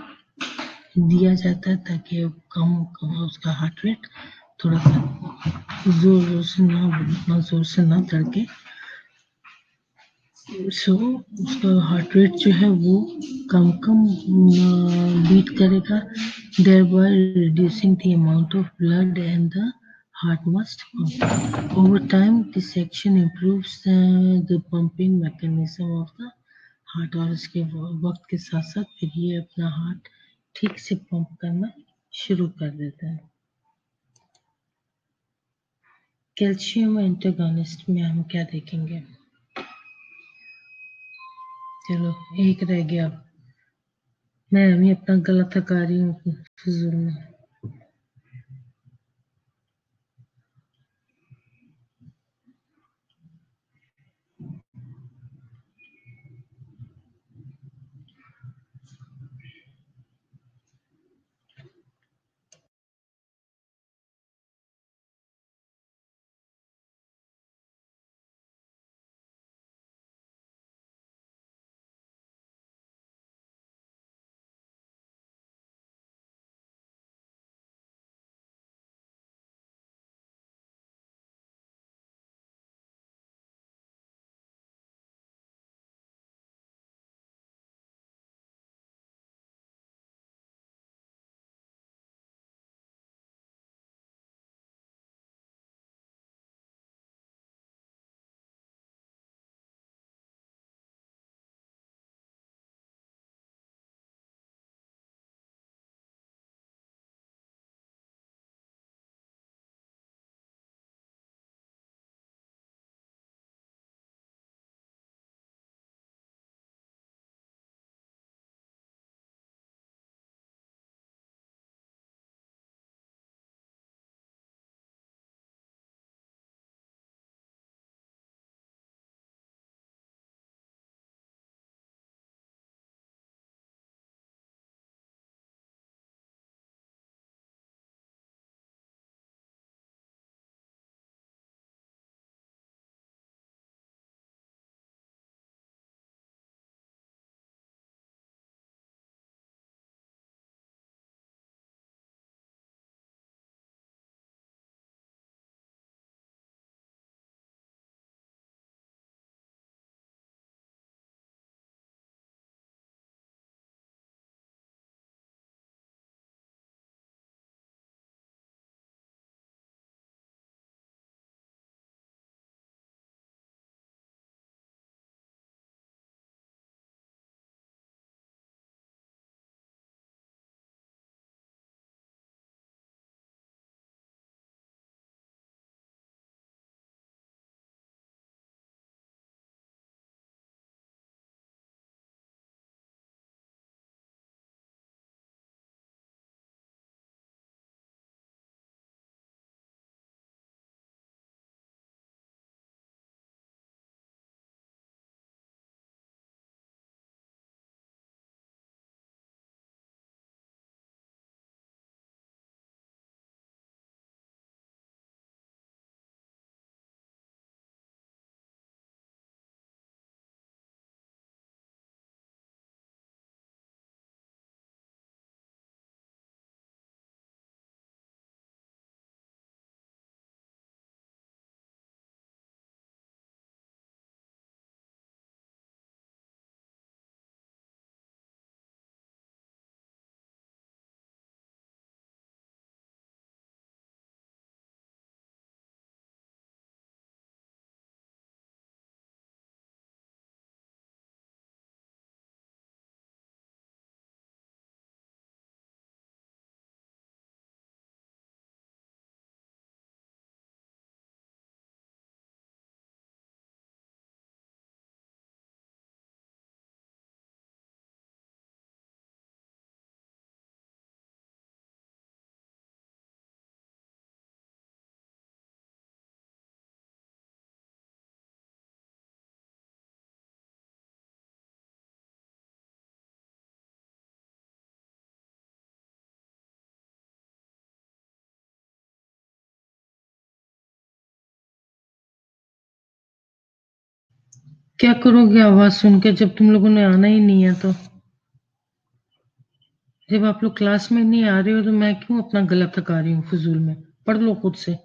दिया जाता है ताकि कम उसका हार्ट रेट थोड़ा सा जोर से ना धड़के. सो उसका हार्ट रेट जो है वो कम बीट करेगा, thereby reducing the amount of blood and the heart must pump. Over time, this action improves the pumping mechanism of the heart, और इसके वक्त के साथ साथ फिर ये अपना हार्ट ठीक से पंप करना शुरू कर देता है. कैल्शियम एंटागोनिस्ट में हम क्या देखेंगे? चलो एक रह गया, मैं अभी अपना गला थका रही हूँ फिजूल में. क्या करोगे आवाज सुन के जब तुम लोगों ने आना ही नहीं है तो? जब आप लोग क्लास में नहीं आ रहे हो तो मैं क्यों अपना गला थका रही हूँ फजूल में? पढ़ लो खुद से।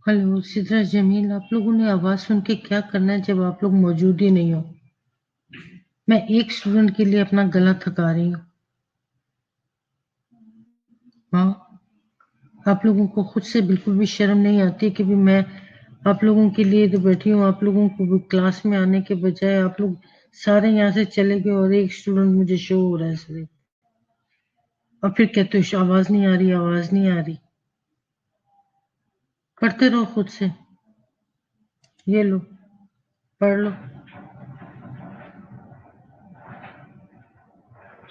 हेलो सिद्रा जमील, आप लोगों ने आवाज सुन के क्या करना है जब आप लोग मौजूद ही नहीं हो? मैं एक स्टूडेंट के लिए अपना गला थका रही हूँ। हाँ, आप लोगों को खुद से बिल्कुल भी शर्म नहीं आती कि भी मैं आप लोगों के लिए तो बैठी हूँ। आप लोगों को भी क्लास में आने के बजाय आप लोग सारे यहाँ से चले गए और एक स्टूडेंट मुझे शो हो रहा है सिर्फ। और फिर कहते हो आवाज नहीं आ रही, आवाज नहीं आ रही। पढ़ते रहो खुद से। ये लो, पढ़ लो।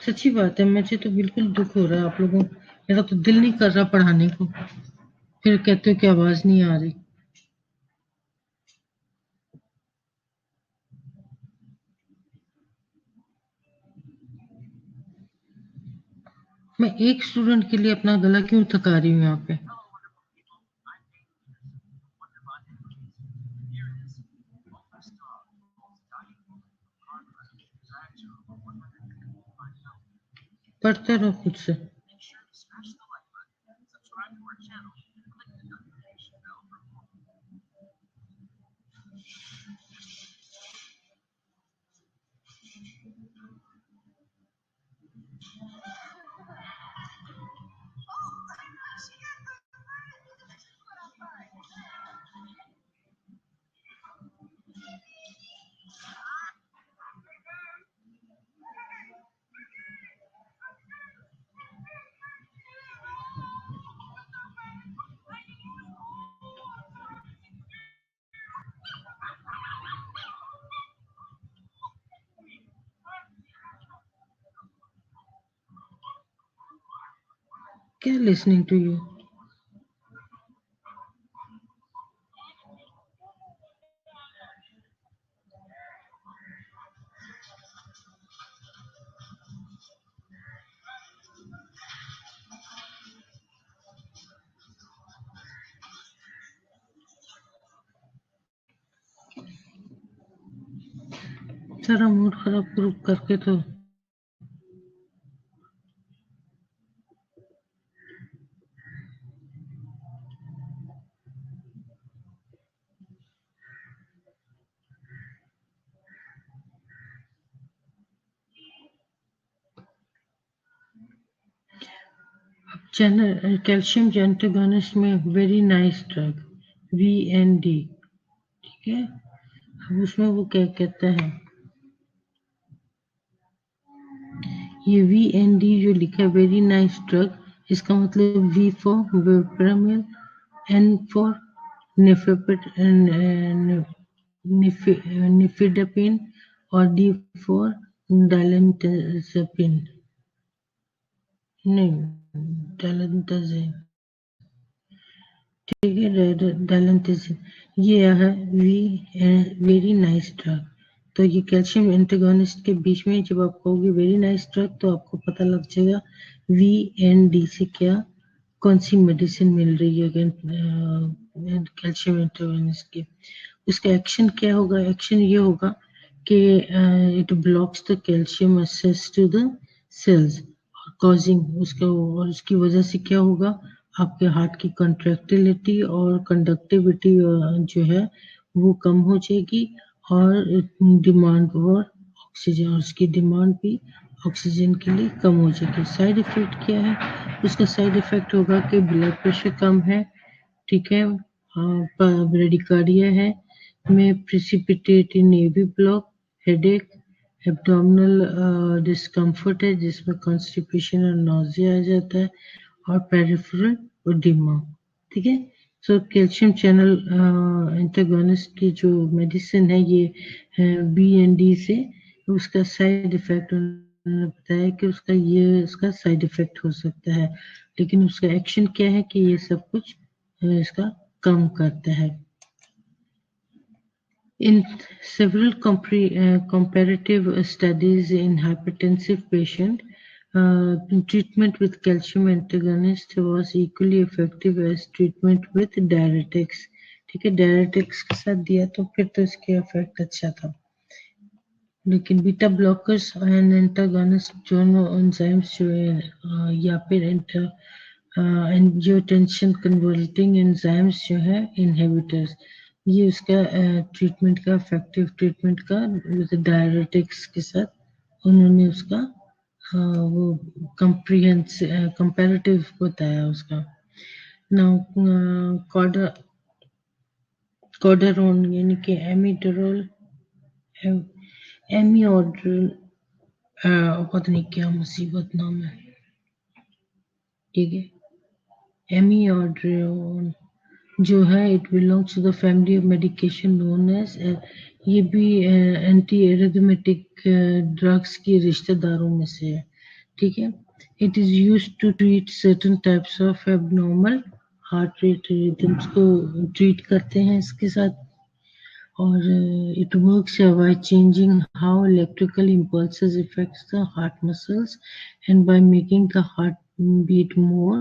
सच्ची बात है, मुझे तो बिल्कुल दुख हो रहा है आप लोगों, मेरा तो दिल नहीं कर रहा पढ़ाने को। फिर कहते हो कि आवाज नहीं आ रही। मैं एक स्टूडेंट के लिए अपना गला क्यों थका रही हूँ यहाँ पे? पढ़ते रहो खुद से। क्या लिसनिंग टू यू? सारा मूड खराब करके तो कैल्शियम एंटागोनिस्ट में वेरी नाइस ड्रग VND, ठीक है। अब उसमें वो क्या कहता है, ये VND जो लिखा है वेरी नाइस ड्रग, इसका मतलब V फॉर वेपरामिल, N फॉर निफिडापिन और D फॉर डायलेंटाजिन, नहीं डायलेंटाजिन, ठीक है, डायलेंटाजिन। ये है वेरी नाइस ड्रग। तो ये कैल्शियम एंटागोनिस्ट के बीच में जब आप कहोगे वेरी नाइस ड्रग तो आपको पता लग जाएगा VND से क्या कौन सी मेडिसिन मिल रही है कैल्शियम एंटागोनिस्ट की। उसका एक्शन क्या होगा? एक्शन ये होगा कि it blocks the calcium access to the cells causing उसका, और उसकी वजह से क्या होगा, आपके हार्ट की कंट्रैक्टिलिटी और कंडक्टिविटी जो है वो कम हो जाएगी, और डिमांड और ऑक्सीजन, और उसकी डिमांड भी ऑक्सीजन के लिए कम हो जाएगी। साइड इफेक्ट क्या है? उसका साइड इफेक्ट होगा कि ब्लड प्रेशर कम है, ठीक है, ब्रेडिकार्डिया है, में precipitate in AV block, headache, abdominal discomfort है जिसमें कॉन्स्टिपेशन और नोजिया आ जाता है, और पेरिफेरल एडिमा, ठीक है। सो कैल्शियम चैनल एंटागोनिस्ट की जो मेडिसिन है ये BND से, उसका साइड इफेक्ट उन्होंने बताया कि उसका साइड इफेक्ट हो सकता है, लेकिन उसका एक्शन क्या है कि ये सब कुछ इसका कम करता है। In several comparative studies in hypertensive patients, treatment with calcium antagonist was equally effective as treatment with diuretics, ठीक है। डायरेटिक्स के साथ दिया तो फिर तो इसके इफेक्ट अच्छा था, लेकिन बीटा ब्लॉकर्स एंड एंटागोनिस्ट दोनों एंजाइम्स जो है या फिर एंजियोटेंशन कन्वर्टिंग एंजाइम्स जो है इनहिबिटर्स, ये उसका ट्रीटमेंट का इफेक्टिव ट्रीटमेंट का डायरेटिक्स के साथ उन्होंने उसका वो कंपैरेटिव बताया उसका। नाउ कॉडरोन यानी कि एमिओड्रोल, पता नहीं क्या मुसीबत नाम है, ठीक है। एमिओड्रोल जो है it belongs to the family of medication known as, ये भी एंटी एरिथमेटिक ड्रग्स की रिश्तेदारों में से है, ठीक है। It is used to treat certain types of abnormal heart rate rhythms को ट्रीट करते हैं इसके साथ, और it works by changing how electrical impulses affects the heart muscles and by making the heart beat more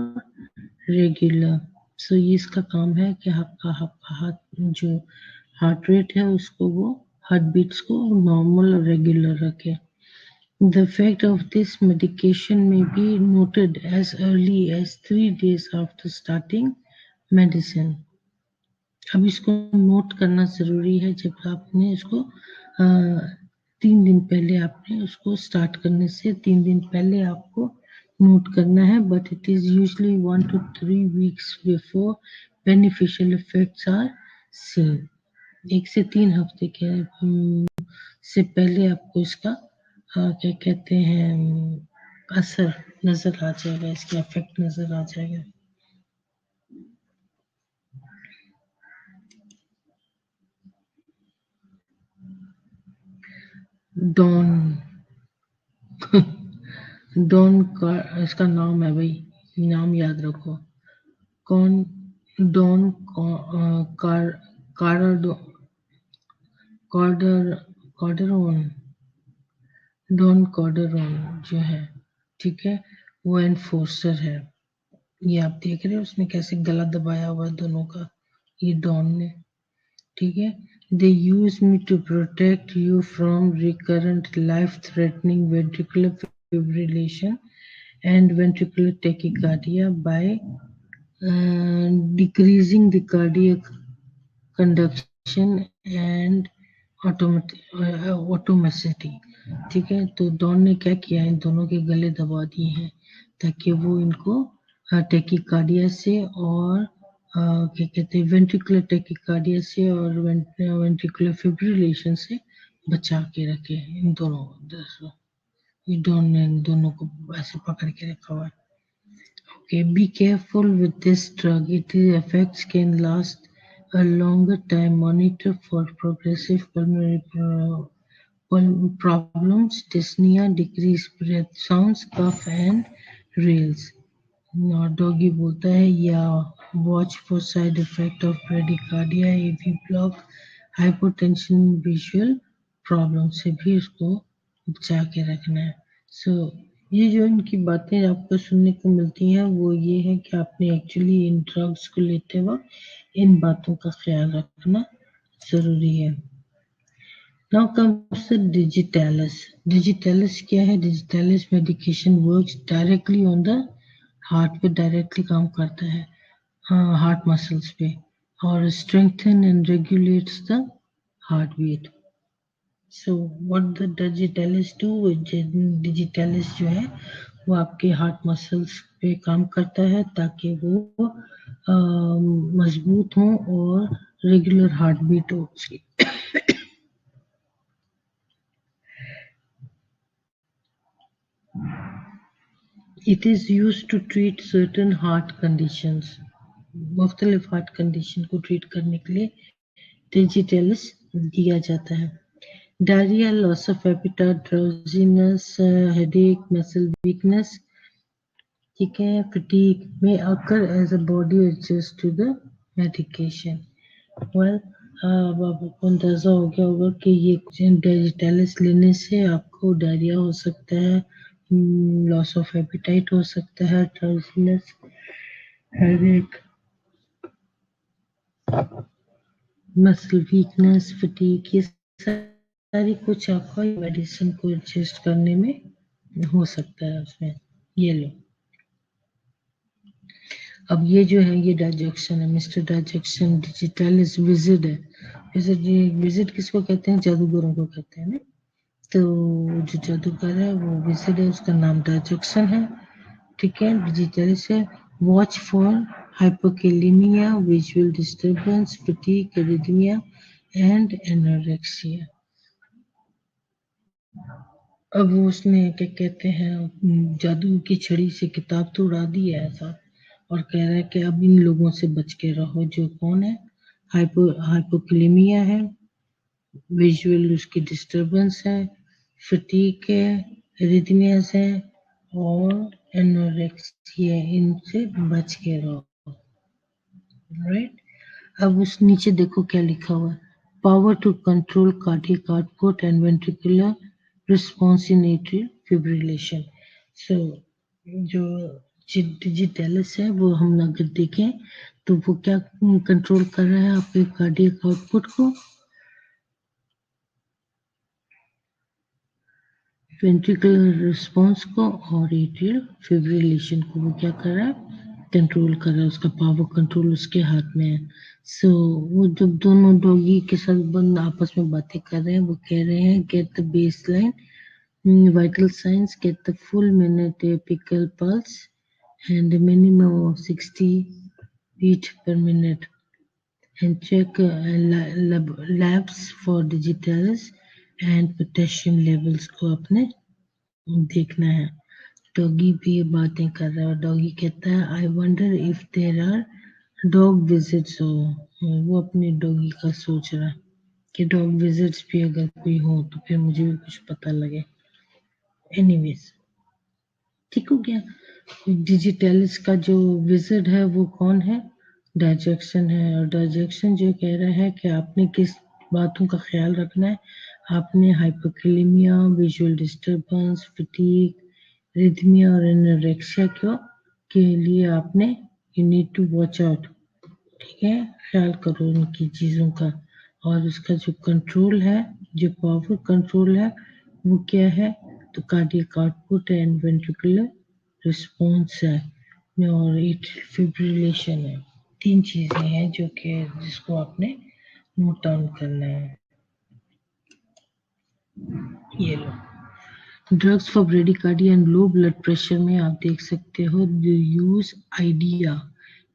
regular. So ये इसका काम है कि आपका हार्ट जो हार्ट रेट है उसको वो हार्ट बीट्स को नॉर्मल और रेगुलर रखे। The effect of this medication may be noted as early as 3 days after starting medicine. अब इसको नोट करना जरूरी है, जब आपने इसको 3 दिन पहले आपने उसको स्टार्ट करने से 3 दिन पहले आपको नोट करना है, but it is usually 1 to 3 weeks before beneficial effects are seen. 1 से 3 हफ्ते के से पहले आपको इसका क्या कहते हैं असर नजर आ जाएगा, इसका इफेक्ट नजर आ जाएगा। डॉन डॉन का इसका नाम है भाई, नाम याद रखो। कौन? डॉन कॉर्डरॉन, डॉन कॉर्डरॉन जो है, ठीक है, वो एनफोर्सर है। ये आप देख रहे हो उसने कैसे गला दबाया हुआ है दोनों का, ये डॉन ने, ठीक है। They use me to protect you from recurrent life-threatening ventricular fibrillation and ventricular tachycardia by decreasing the cardiac conduction and automaticity, ठीक है। तो डॉन ने क्या किया, इन दोनों के गले दबा दिए हैं ताकि वो इनको टेकिकार्डिया से और क्या कहते हैं वेंट्रिकुलर टेकिकार्डिया से और वेंट्रिकुलर फिब्रिलेशन से बचा के रखे इन दोनों को। ये डॉन ने इन दोनों को ऐसे पकड़ के रखा हुआ है। Okay, be careful with this drug. Its effects can last a longer time. Monitor for progressive pulmonary problems, dyspnea, decreased breath sounds, cough and rales. और डॉगी बोलता है या watch for side effect of bradycardia, AV block, hypotension, visual problem से भी उसको बचा के रखना है। सो ये जो इनकी बातें आपको सुनने को मिलती हैं वो ये है कि आपने एक्चुअली इन ड्रग्स को लेते वक्त इन बातों का ख्याल रखना जरूरी है। Now comes the digitalis. Digitalis क्या है? Digitalis medication works directly on the heart पे डायरेक्टली काम करता है, हाँ हार्ट मसल्स पे, और strengthen and regulates the heartbeat. So what the digitalis do? Digitalis जो है वो आपके हार्ट मसल्स पे काम करता है ताकि वो मजबूत हो और रेगुलर हार्ट बीट हो उसकी। It is used to treat certain heart conditions. मुख्तलिफ हार्ट कंडीशन को ट्रीट करने के लिए डिजिटलिस दिया जाता है। Diarrhoea, loss of appetite, drowsiness, headache, muscle weakness, ठीक है, fatigue may occur as a body adjust to the medication. Well, अब आपको अंदाजा हो गया होगा कि ये डिजिटलिस लेने से आपको डायरिया हो सकता है, लॉस ऑफ एपेटाइट हो सकता है, drowsiness, headache, muscle weakness, fatigue, ये सारी कुछ आपको मेडिसिन को एडजस्ट करने में हो सकता है उसमें। ये लो, अब ये जो है ये डाइजेक्शन है, मिस्टर डाइजेक्शन डिजिटलिस विजिट है। विजिट किसको कहते हैं? जादूगरों को कहते हैं ना। तो जो जादूगर है वो विजिट है, उसका नाम डाइजेक्शन है, ठीक है। डिजिटलिस है। Watch for hypokalaemia, visual disturbance, fatigue, arrhythmia and anorexia. अब वो उसने क्या कहते हैं जादू की छड़ी से किताब तो उड़ा दी है ऐसा, और कह रहा है कि अब इन लोगों से बच के रहो। जो कौन है? हाइपोक्लेमिया है, विजुअल उसकी डिस्टरबेंस है, फटीक है, एरिथमियास है और एनोरेक्सिया, इनसे बच के रहो, राइट। अब उस नीचे देखो क्या लिखा हुआ है, power to control cardiac output and ventricular response in atrial fibrillation. So जो डिजिटलिस है वो हम अगर देखें तो वो क्या कंट्रोल कर रहा है आपके कार्डियक आउटपुट को, वेंट्रिकुलर रिस्पॉन्स को और एट्रियल फिब्रिलेशन को वो क्या कर रहा है? कंट्रोल कर रहा है। उसका पावर कंट्रोल उसके हाथ में है। सो वो जब दोनों डॉगी के साथ बंद आपस में बातें कर रहे हैं वो कह रहे हैं get the baseline vital signs, get the full minute apical pulse and a minimum of 60 beat per minute, and check labs for digitalis and potassium levels को अपने देखना है। डॉगी भी बातें कर रहा है, डॉगी कहता है I wonder if there are dog visits. हो वो अपने डॉगी का सोच रहा है कि डॉग विजिट्स भी अगर कोई हो तो फिर मुझे भी कुछ पता लगे। एनीवेज, ठीक हो गया। डिजिटलिस का जो विजिट है वो कौन है? डाइजेक्शन है। और डाइजेक्शन जो कह रहा है कि आपने किस बातों का ख्याल रखना है। आपने hypokalaemia, visual disturbance, fatigue, arrhythmia और एनोरेक्सिया के लिए आपने you need to watch out. ठीक है, ख्याल करो उनकी चीजों का। और उसका जो कंट्रोल है, जो पावर कंट्रोल है वो क्या है? तो cardiac output and ventricular response है और एट्रियल फिब्रिलेशन है। 3 चीजें हैं जो कि जिसको आपने नोट डाउन करना है। ये लो, drugs for bradycardia and low blood pressure में आप देख सकते हो use IDEA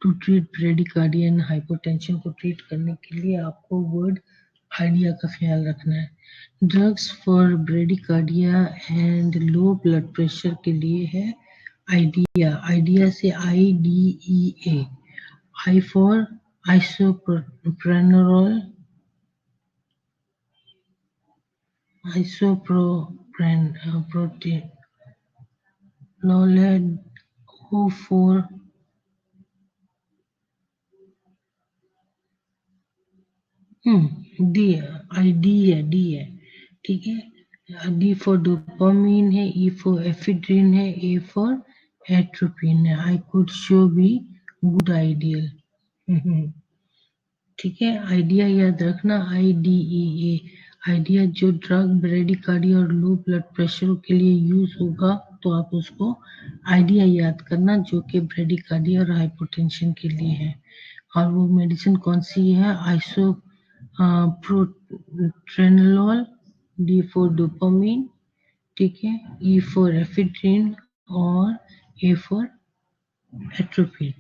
to treat bradycardia and hypotension को ट्रीट करने के लिए आपको वर्ड आइडिया का ख्याल रखना है। Drugs for bradycardia and low blood pressure के लिए है आइडिया। आइडिया से IDEA, I for isoprenol, isoproprenol, O for D, D है। ठीक है, डी फॉर डोपामीन है, ई फॉर एफिड्रिन है, ए फॉर एट्रोपिन है। I could show be good ideal. ठीक है, आइडिया याद रखना, IDEA। आइडिया जो ड्रग ब्रेडिकार्डिया और लो ब्लड प्रेशर के लिए यूज होगा, तो आप उसको आइडिया याद करना जो कि ब्रेडिकार्डिया और हाइपोटेंशन के लिए है। और वो मेडिसिन कौन सी है? आइसो प्रोट्रेनोल, डी फॉर डोपामीन, ठीक है, ई फॉर एफिड्रिन और ए फॉर एट्रोपिन।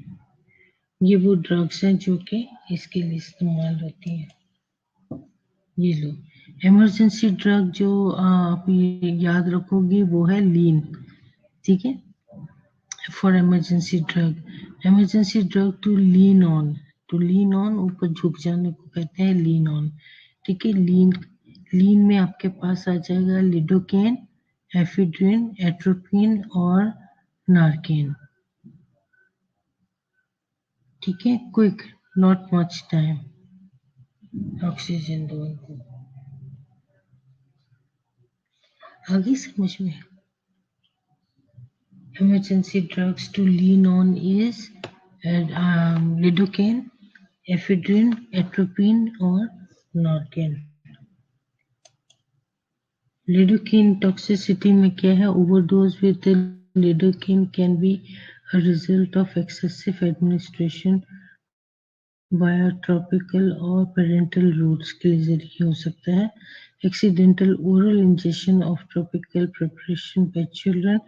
ये वो ड्रग्स हैं जो कि इसके लिए इस्तेमाल होती हैं। ये लो, इमरजेंसी ड्रग जो आप ये याद रखोगे वो है लीन। ठीक है, for emergency drug to lean on, ऊपर झुक जाने को कहते हैं लीन ऑन। ठीक है, लीन में आपके पास आ जाएगा लिडोकेन, एफिड्रिन, एट्रोपिन और नार्केन। ठीक है, quick, not much time. Oxygen दो उनको। आगे समझ में? Emergency drugs to lean on is lidocaine, ephedrine, atropine और Narcan। Lidocaine toxicity में क्या है? Overdose with lidocaine can be a result of excessive administration via topical और parenteral routes के जरिए हो सकता है। Accidental oral ingestion of topical preparation by children,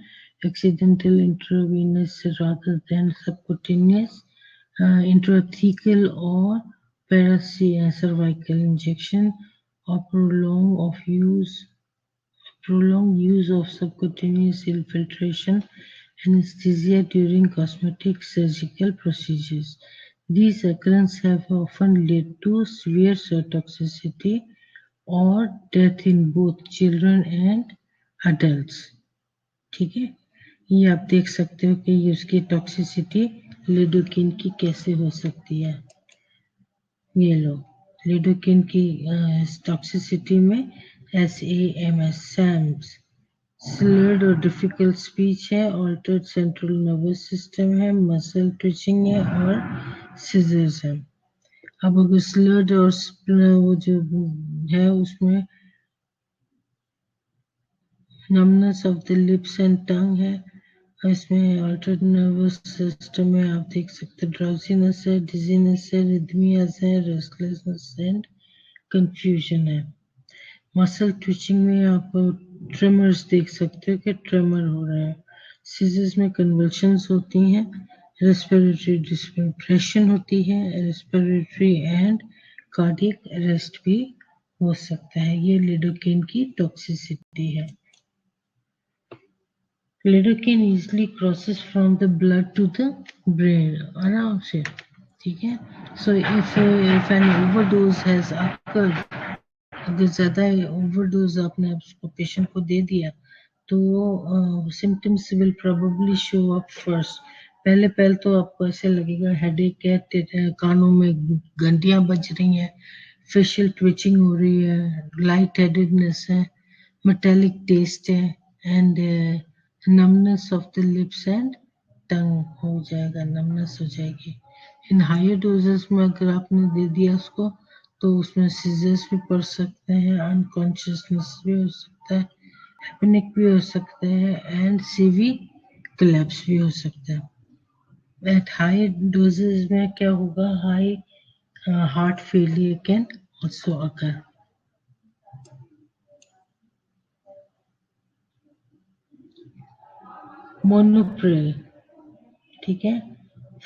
accidental intravenous rather than subcutaneous, intrathecal or paracervical injection, or prolonged use of subcutaneous infiltration anesthesia during cosmetic surgical procedures. These occurrences have often led to severe cytotoxicity or death in both children and adults। ठीक है, ये आप देख सकते हो कि उसकी toxicity लिडोकिन की कैसे हो सकती है। ये लो, लिडोकिन की टॉक्सिसिटी में SAMS, स्लर्ड और डिफिकल्ट स्पीच है, ऑल्टर्ड सेंट्रल नर्वस सिस्टम है, मसल ट्विचिंग है और सीजर्स है। अब अगर स्लर्ड और वो जो है उसमें numbness of the lips and tongue है, इसमें ऑल्टर्ड नर्वस सिस्टम में आप देख सकते हैं ड्राउजीनेस है, डिजीनेस है, रिदमियाज है, रेस्टलेसनेस एंड कंफ्यूजन है। मसल ट्विचिंग में आप ट्रेमर्स देख सकते हो कि ट्रेमर हो रहा है। सीजर्स में कन्वल्शंस होती हैं, रेस्पिरेटरी डिप्रेशन होती है, रेस्पिरेटरी एंड कार्डियक अरेस्ट भी हो सकता है। ये लिडोकेन की टॉक्सिसिटी है। Lidocaine easily crosses from the blood to the brain, आराम से। ठीक है, so if an overdose has occurred, अगर ज्यादा ओवरडोज आपने उसको पेशेंट को दे दिया तो symptoms will probably show up first. पहले तो आपको ऐसे लगेगा हेडेक है, कानों में घंटियां बज रही हैं, फेशियल ट्विचिंग हो रही है, लाइट हेडेडनेस है, मेटेलिक टेस्ट है, and numbness of the lips and tongue हो जाएगा, नमनेस हो जाएगी। इन हायर डोजेस में अगर आपने दे दिया उसको तो उसमें सीजर्स भी पड़ सकते हैं, अनकॉन्शियसनेस भी हो सकता है, पैनिक भी हो सकते हैं, एंड सीवी कोलैप्स भी हो सकता है। एट हाई डोजेस में क्या होगा, high heart failure can also occur. Monopril, ठीक है,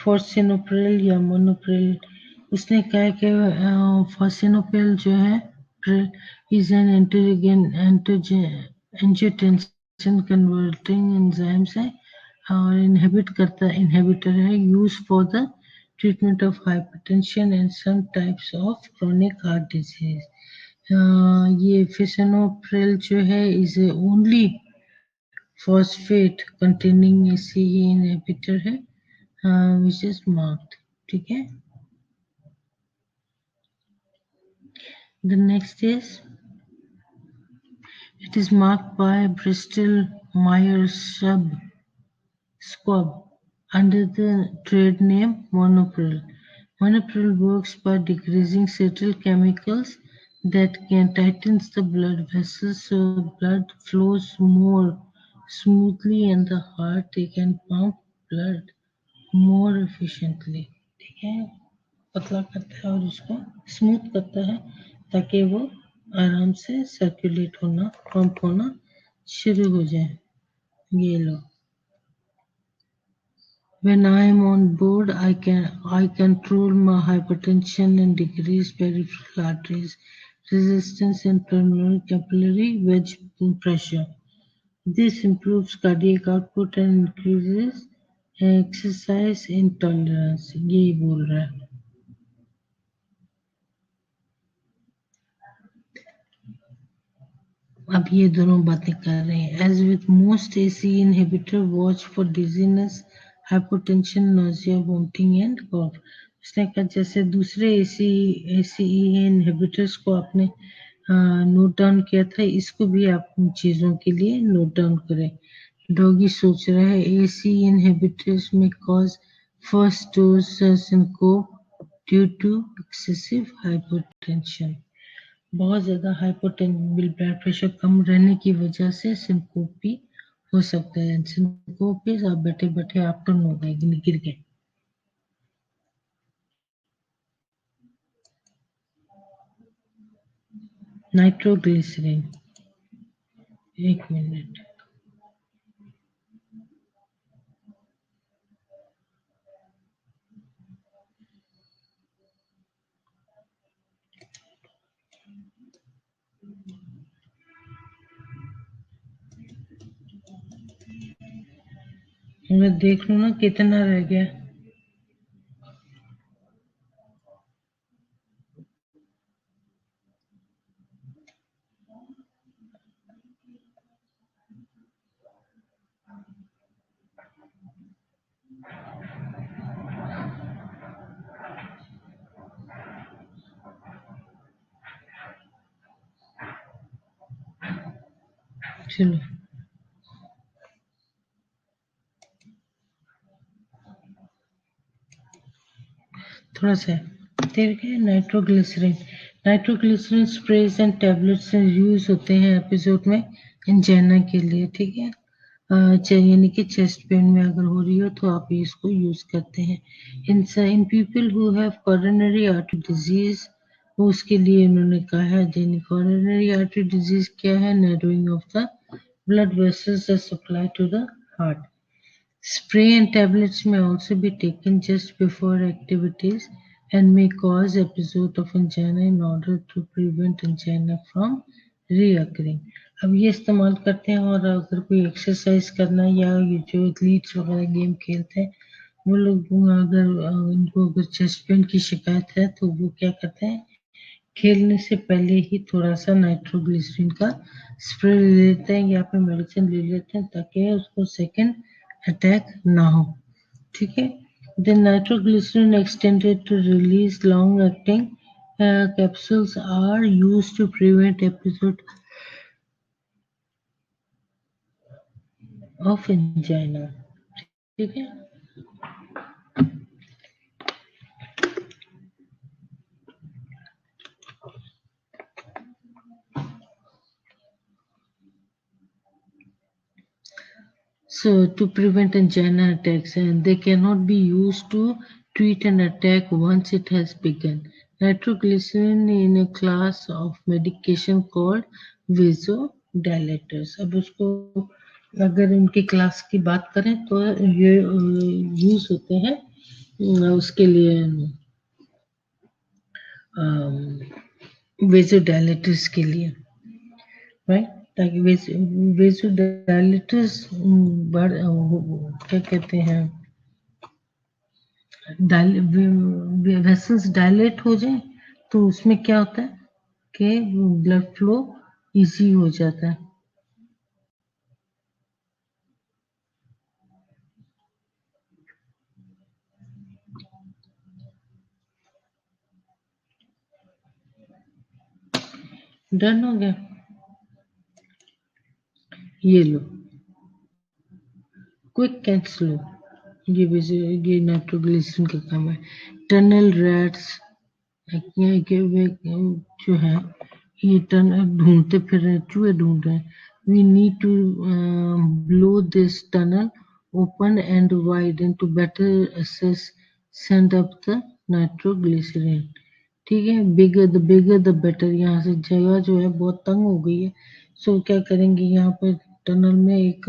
फॉर्सिनोप्रिल या मोनोप्रिल। उसने कहा कि फॉर्सिनोप्रिल जो है is an angiotensin converting enzymes है और इनहिबिटर है, use for the treatment of hypertension and some types of chronic heart disease. ये फिसनोप्रिल जो है is only phosphate containing ACE inhibitor है, which is marked, ठीक है। The next is it is marked by Bristol Myers Squibb under the trade name Monopril. Monopril works by decreasing certain chemicals that can tighten the blood vessels so blood flows more smoothly and the heart can pump blood more efficiently, ठीक है। पतला करता है और उसको smooth करता है ताकि वो आराम से सर्कुलेट होना, पंप होना शुरू हो जाए। ये लो, when I am on board I control my hypertension and decrease peripheral arteries resistance and pulmonary capillary wedge pressure. This improves cardiac output and increases exercise intolerance, यही बोल रहा है। अब ये दोनों बातें कर रहे हैं। As with most ACE inhibitor, watch for dizziness, hypotension, nausea, vomiting and cough. उसने कहा जैसे दूसरे ACE inhibitors को आपने नोट डाउन किया था, इसको भी आप उन चीजों के लिए नोट डाउन करें। डॉगी सोच रहा है ACE inhibitors may cause first dose syncope due to excessive hypertension. बहुत ज्यादा ब्लड प्रेशर कम रहने की वजह से सिंकोप भी हो सकता है। सिंकोप इज आप बैठे बैठे आप टर्न हो गए, गिर गए। नाइट्रोग्लिसरीन, एक मिनट, मैं देख लू ना कितना रह गया। चलो थोड़ा सा ठीक है। Nitroglycerin sprays and tablets use होते हैं एपिसोड में एंजाइना के लिए, ठीक है। यानी कि चेस्ट पेन में अगर हो रही हो तो आप इसको यूज करते हैं। In people who have coronary artery disease, उसके लिए उन्होंने कहा है कोरोनरी आर्टरी डिजीज क्या है, narrowing of the blood vessels supply to the heart. Spray and tablets may also be taken just before activities and may cause episode of angina in order to prevent angina from reoccurring. अब ये इस्तेमाल करते हैं और अगर कोई exercise करना या ये जो एथलीट्स वगैरह गेम खेलते हैं वो लोग अगर उनको अगर चेस्ट पेन की शिकायत है तो वो क्या करते हैं खेलने से पहले ही थोड़ा सा नाइट्रोग्लिसरीन का स्प्रे ले लेते हैं या फिर मेडिसिन ले लेते हैं ताकि उसको सेकेंड अटैक ना हो, ठीक है। Then nitroglycerin extended to release long-acting capsules are used to prevent episode of angina, ठीक है। So to prevent angina attacks, and they cannot be used to treat an attack once it has begun. Nitroglycerin in a class of medication called vasodilators. अब उसको अगर उनकी class की बात करें तो ये यूज होते हैं उसके लिए वेजोडाइलेटर्स के लिए, राइट, ताकि वेजोडाइलेटर्स क्या कहते हैं, वेसल्स डायलेट हो जाए तो उसमें क्या होता है कि ब्लड फ्लो इजी हो जाता है। डन हो गया, ये लो क्विक एंड स्लो, ये नाइट्रोग्लिसरीन का काम है। टनल रैट्स जो है ये ढूंढते फिर रहे, चूहे ढूंढ रहे हैं। We need to blow this tunnel open and wide and to better assess send up the nitroglycerin, ठीक है। बिगर द बेटर, यहाँ से जगह जो है बहुत तंग हो गई है, सो क्या करेंगे यहाँ पर टनल में एक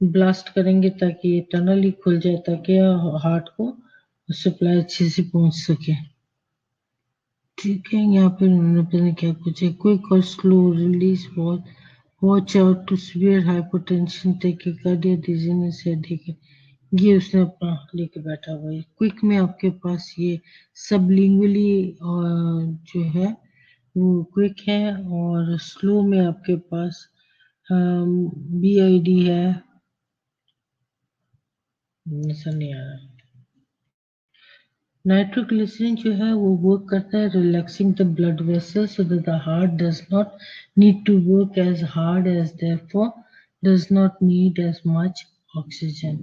ब्लास्ट करेंगे ताकि ये टनल ही खुल जाए ताकि हार्ट को सप्लाई अच्छे से पहुंच सके, ठीक है। यहाँ पे उन्होंने पता नहीं क्या कुछ है। क्विक और slow release watch out to severe hypertension tachycardia dizziness headache है, ये उसने अपना लेके बैठा हुआ है। क्विक में आपके पास ये सबलिंगुअली जो है वो क्विक है, और स्लो में आपके पास BID है, ऐसा नहीं आ रहा। नाइट्रोग्लिसरीन जो है वो वर्क करता है relaxing the blood vessel so that the heart does not need to work as hard as therefore does not need as much oxygen.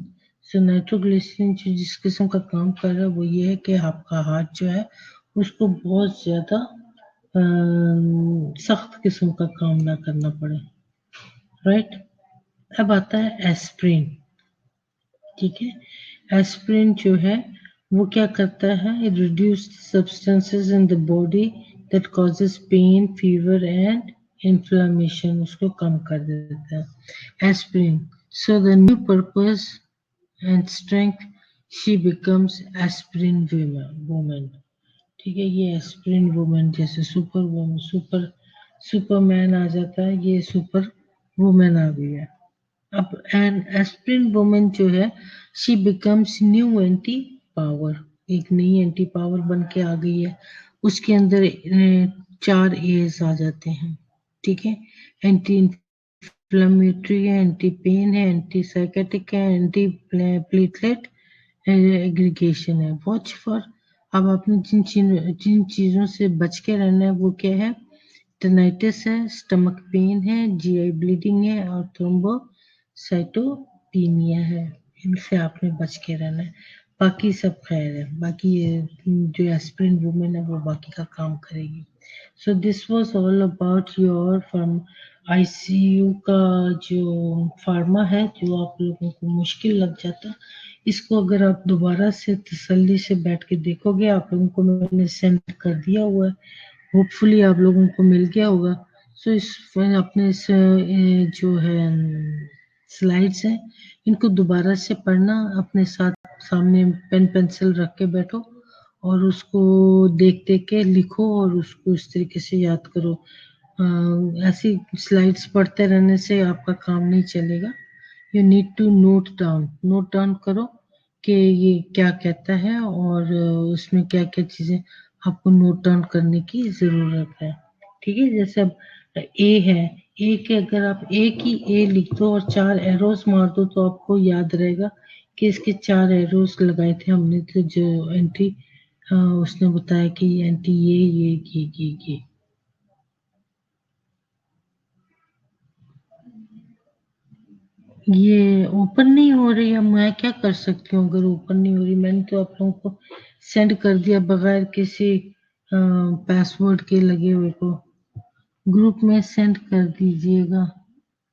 So nitroglycerin जो जिस किस्म का काम कर रहा है वो ये है कि आपका हार्ट जो है उसको बहुत ज्यादा सख्त किस्म का काम ना करना पड़े, राइट। अब आता है एस्प्रिन, ठीक है। एस्प्रिन जो है वो क्या करता है, it reduce substances in the body that causes pen fever and inflammation, उसको कम कर देता है aspirin. So the new purpose and strength she becomes aspirin woman, ठीक है। ये एस्प्रिन वुमन जैसे सुपरमैन आ जाता है, ये सुपर वुमेन आ गई है। अब एन एस्प्रिन वुमन जो है she becomes new anti power, एक नई एंटी पावर बन के आ गई है। उसके अंदर 4 A's आ जाते हैं, ठीक है। एंटी इन्फ्लेमेटरी है, एंटी पेन है, एंटी साइकेटिक है, एंटी प्लेटलेट एग्रीगेशन है। वॉच फॉर, अब आपने जिन चीजों से बच के रहना है वो क्या है, टेनाइटिस है, स्टमक पेन है, GI ब्लीडिंग है और थ्रोम्बोसाइटोपिनिया है, इनसे आपने बच के रहना है। बाकी सब खैर है, बाकी जो एस्प्रिन वुमेन है वो बाकी का काम करेगी। So this was all about your from ICU का जो फार्मा है जो आप लोगों को मुश्किल लग जाता, इसको अगर आप दोबारा से तसल्ली से बैठ के देखोगे, आप लोगों को मैंने सेंड कर दिया हुआ है, होपफुली आप लोगों को मिल गया होगा। सो इस अपने जो है स्लाइड्स हैं इनको दोबारा से पढ़ना, अपने साथ सामने पेन पेंसिल रख के बैठो और उसको देख देख के लिखो और उसको इस तरीके से याद करो। ऐसी स्लाइड्स पढ़ते रहने से आपका काम नहीं चलेगा। You need to note down करो कि ये क्या कहता है और उसमें क्या क्या चीजें आपको नोट डाउन करने की जरूरत है। ठीक है, जैसे अब ए है, ए के अगर आप एक ही ए लिख दो और 4 एरोस मार दो तो आपको याद रहेगा कि इसके 4 एरोस लगाए थे हमने, तो जो एंट्री उसने बताया कि एंट्री ये। ये ओपन नहीं हो रही है, मैं क्या कर सकती हूँ अगर ओपन नहीं हो रही? मैंने तो आप लोगों को सेंड कर दिया बगैर किसी पासवर्ड के लगे हुए को। ग्रुप में सेंड कर दीजिएगा।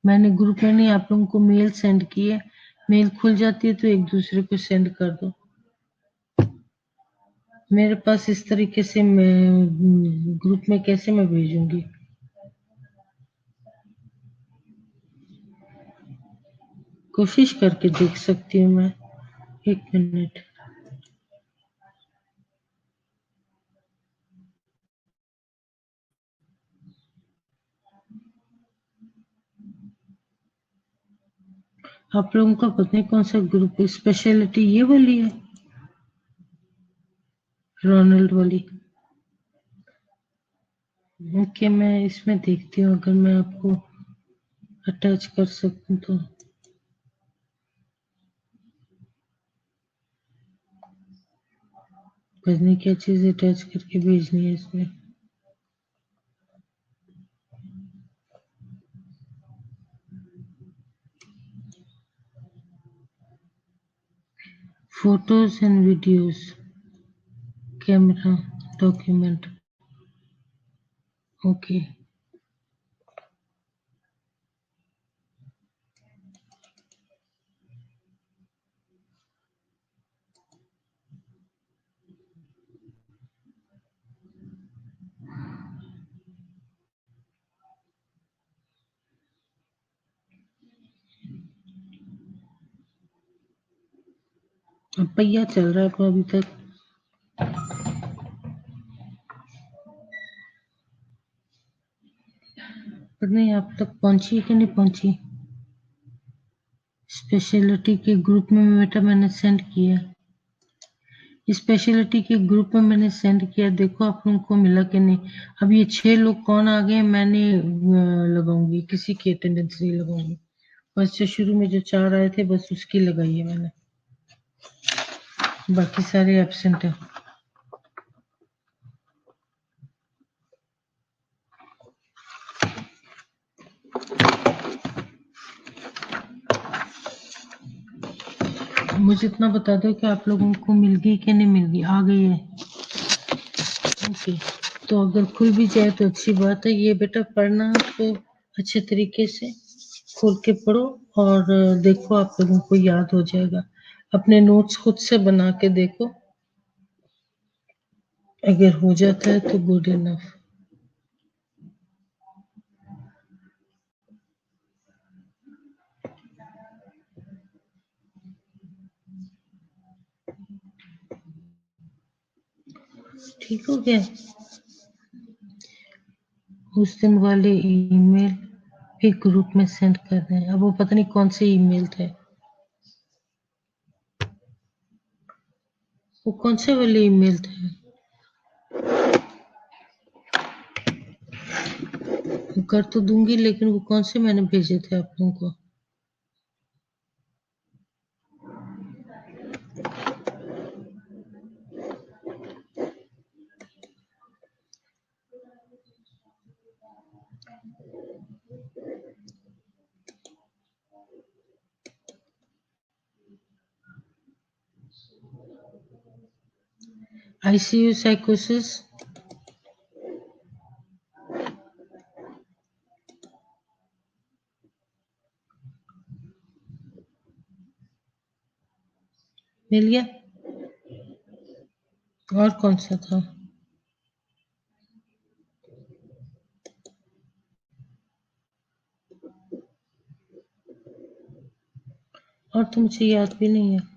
मैंने ग्रुप में नहीं, आप लोगों को मेल सेंड की है। मेल खुल जाती है तो एक दूसरे को सेंड कर दो। मेरे पास इस तरीके से मैं ग्रुप में कैसे मैं भेजूंगी? कोशिश करके देख सकती हूँ मैं। एक मिनट। आप लोगों का पता नहीं कौन सा ग्रुप स्पेशलिटी ये वाली है, रोनाल्ड वाली। ओके, मैं इसमें देखती हूँ अगर मैं आपको अटैच कर सकूँ तो। पता नहीं क्या चीज अटैच करके भेजनी है इसमें। Photos and videos, camera, document. Okay, अब पहिया चल रहा है पर अभी तक। पर नहीं, आप तक पहुंची है कि नहीं पहुंची? स्पेशलिटी के ग्रुप में बेटा मैंने सेंड किया। स्पेशलिटी के ग्रुप में मैंने सेंड किया, देखो आप लोगों को मिला कि नहीं। अब ये 6 लोग कौन आ गए, मैंने लगाऊंगी, किसी की अटेंडेंस नहीं लगाऊंगी। बस जो शुरू में जो 4 आए थे बस उसकी लगाई है मैंने, बाकी सारे एब्सेंट है। मुझे इतना बता दो कि आप लोगों को मिल गई कि नहीं मिल गई, आ गई है? ओके, तो अगर खुल भी जाए तो अच्छी बात है। ये बेटा पढ़ना तो अच्छे तरीके से खोल के पढ़ो और देखो आप लोगों को याद हो जाएगा। अपने नोट्स खुद से बना के देखो, अगर हो जाता है तो गुड इनफ। ठीक हो गया? उस दिन वाले ईमेल भी ग्रुप में सेंड कर रहे हैं। अब वो पता नहीं कौन से ईमेल थे, वो कौन से वाले ईमेल थे? कर तो दूंगी लेकिन वो कौन से मैंने भेजे थे आप लोगों को? आईसीयू साइकोसिस, मिल गया? और कौन सा था? और तो मुझे याद भी नहीं है।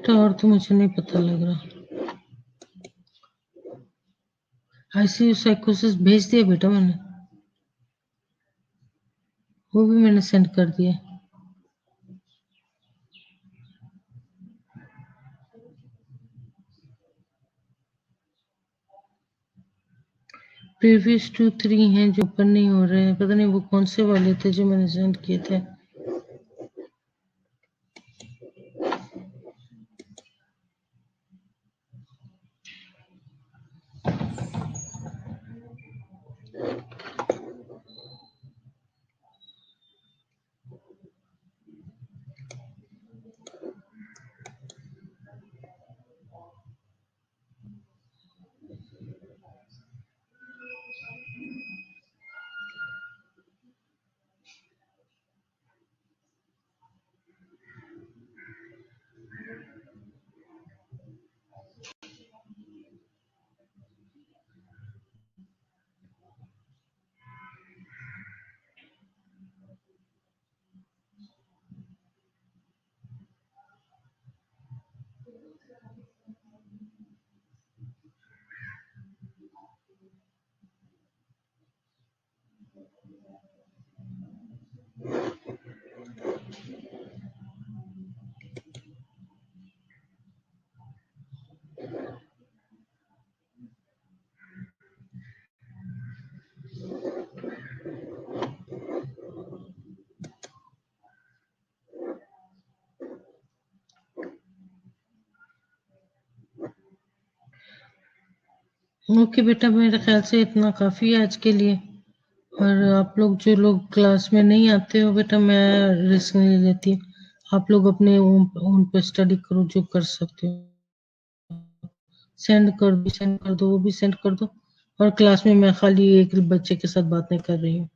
बेटा और तो मुझे नहीं पता लग रहा। आईसीयू साइकोसिस भेज दिया बेटा मैंने, वो भी मैंने सेंड कर दिया। प्रीवियस 2-3 हैं जो ओपन नहीं हो रहे हैं, पता नहीं वो कौन से वाले थे जो मैंने सेंड किए थे। ओके बेटा, मेरे ख्याल से इतना काफी है आज के लिए। और आप लोग जो लोग क्लास में नहीं आते हो बेटा, मैं रिस्क नहीं लेती, आप लोग अपने ओन पे स्टडी करो, जो कर सकते हो। सेंड कर दो, वो भी सेंड कर दो। और क्लास में मैं खाली एक बच्चे के साथ बात नहीं कर रही हूँ।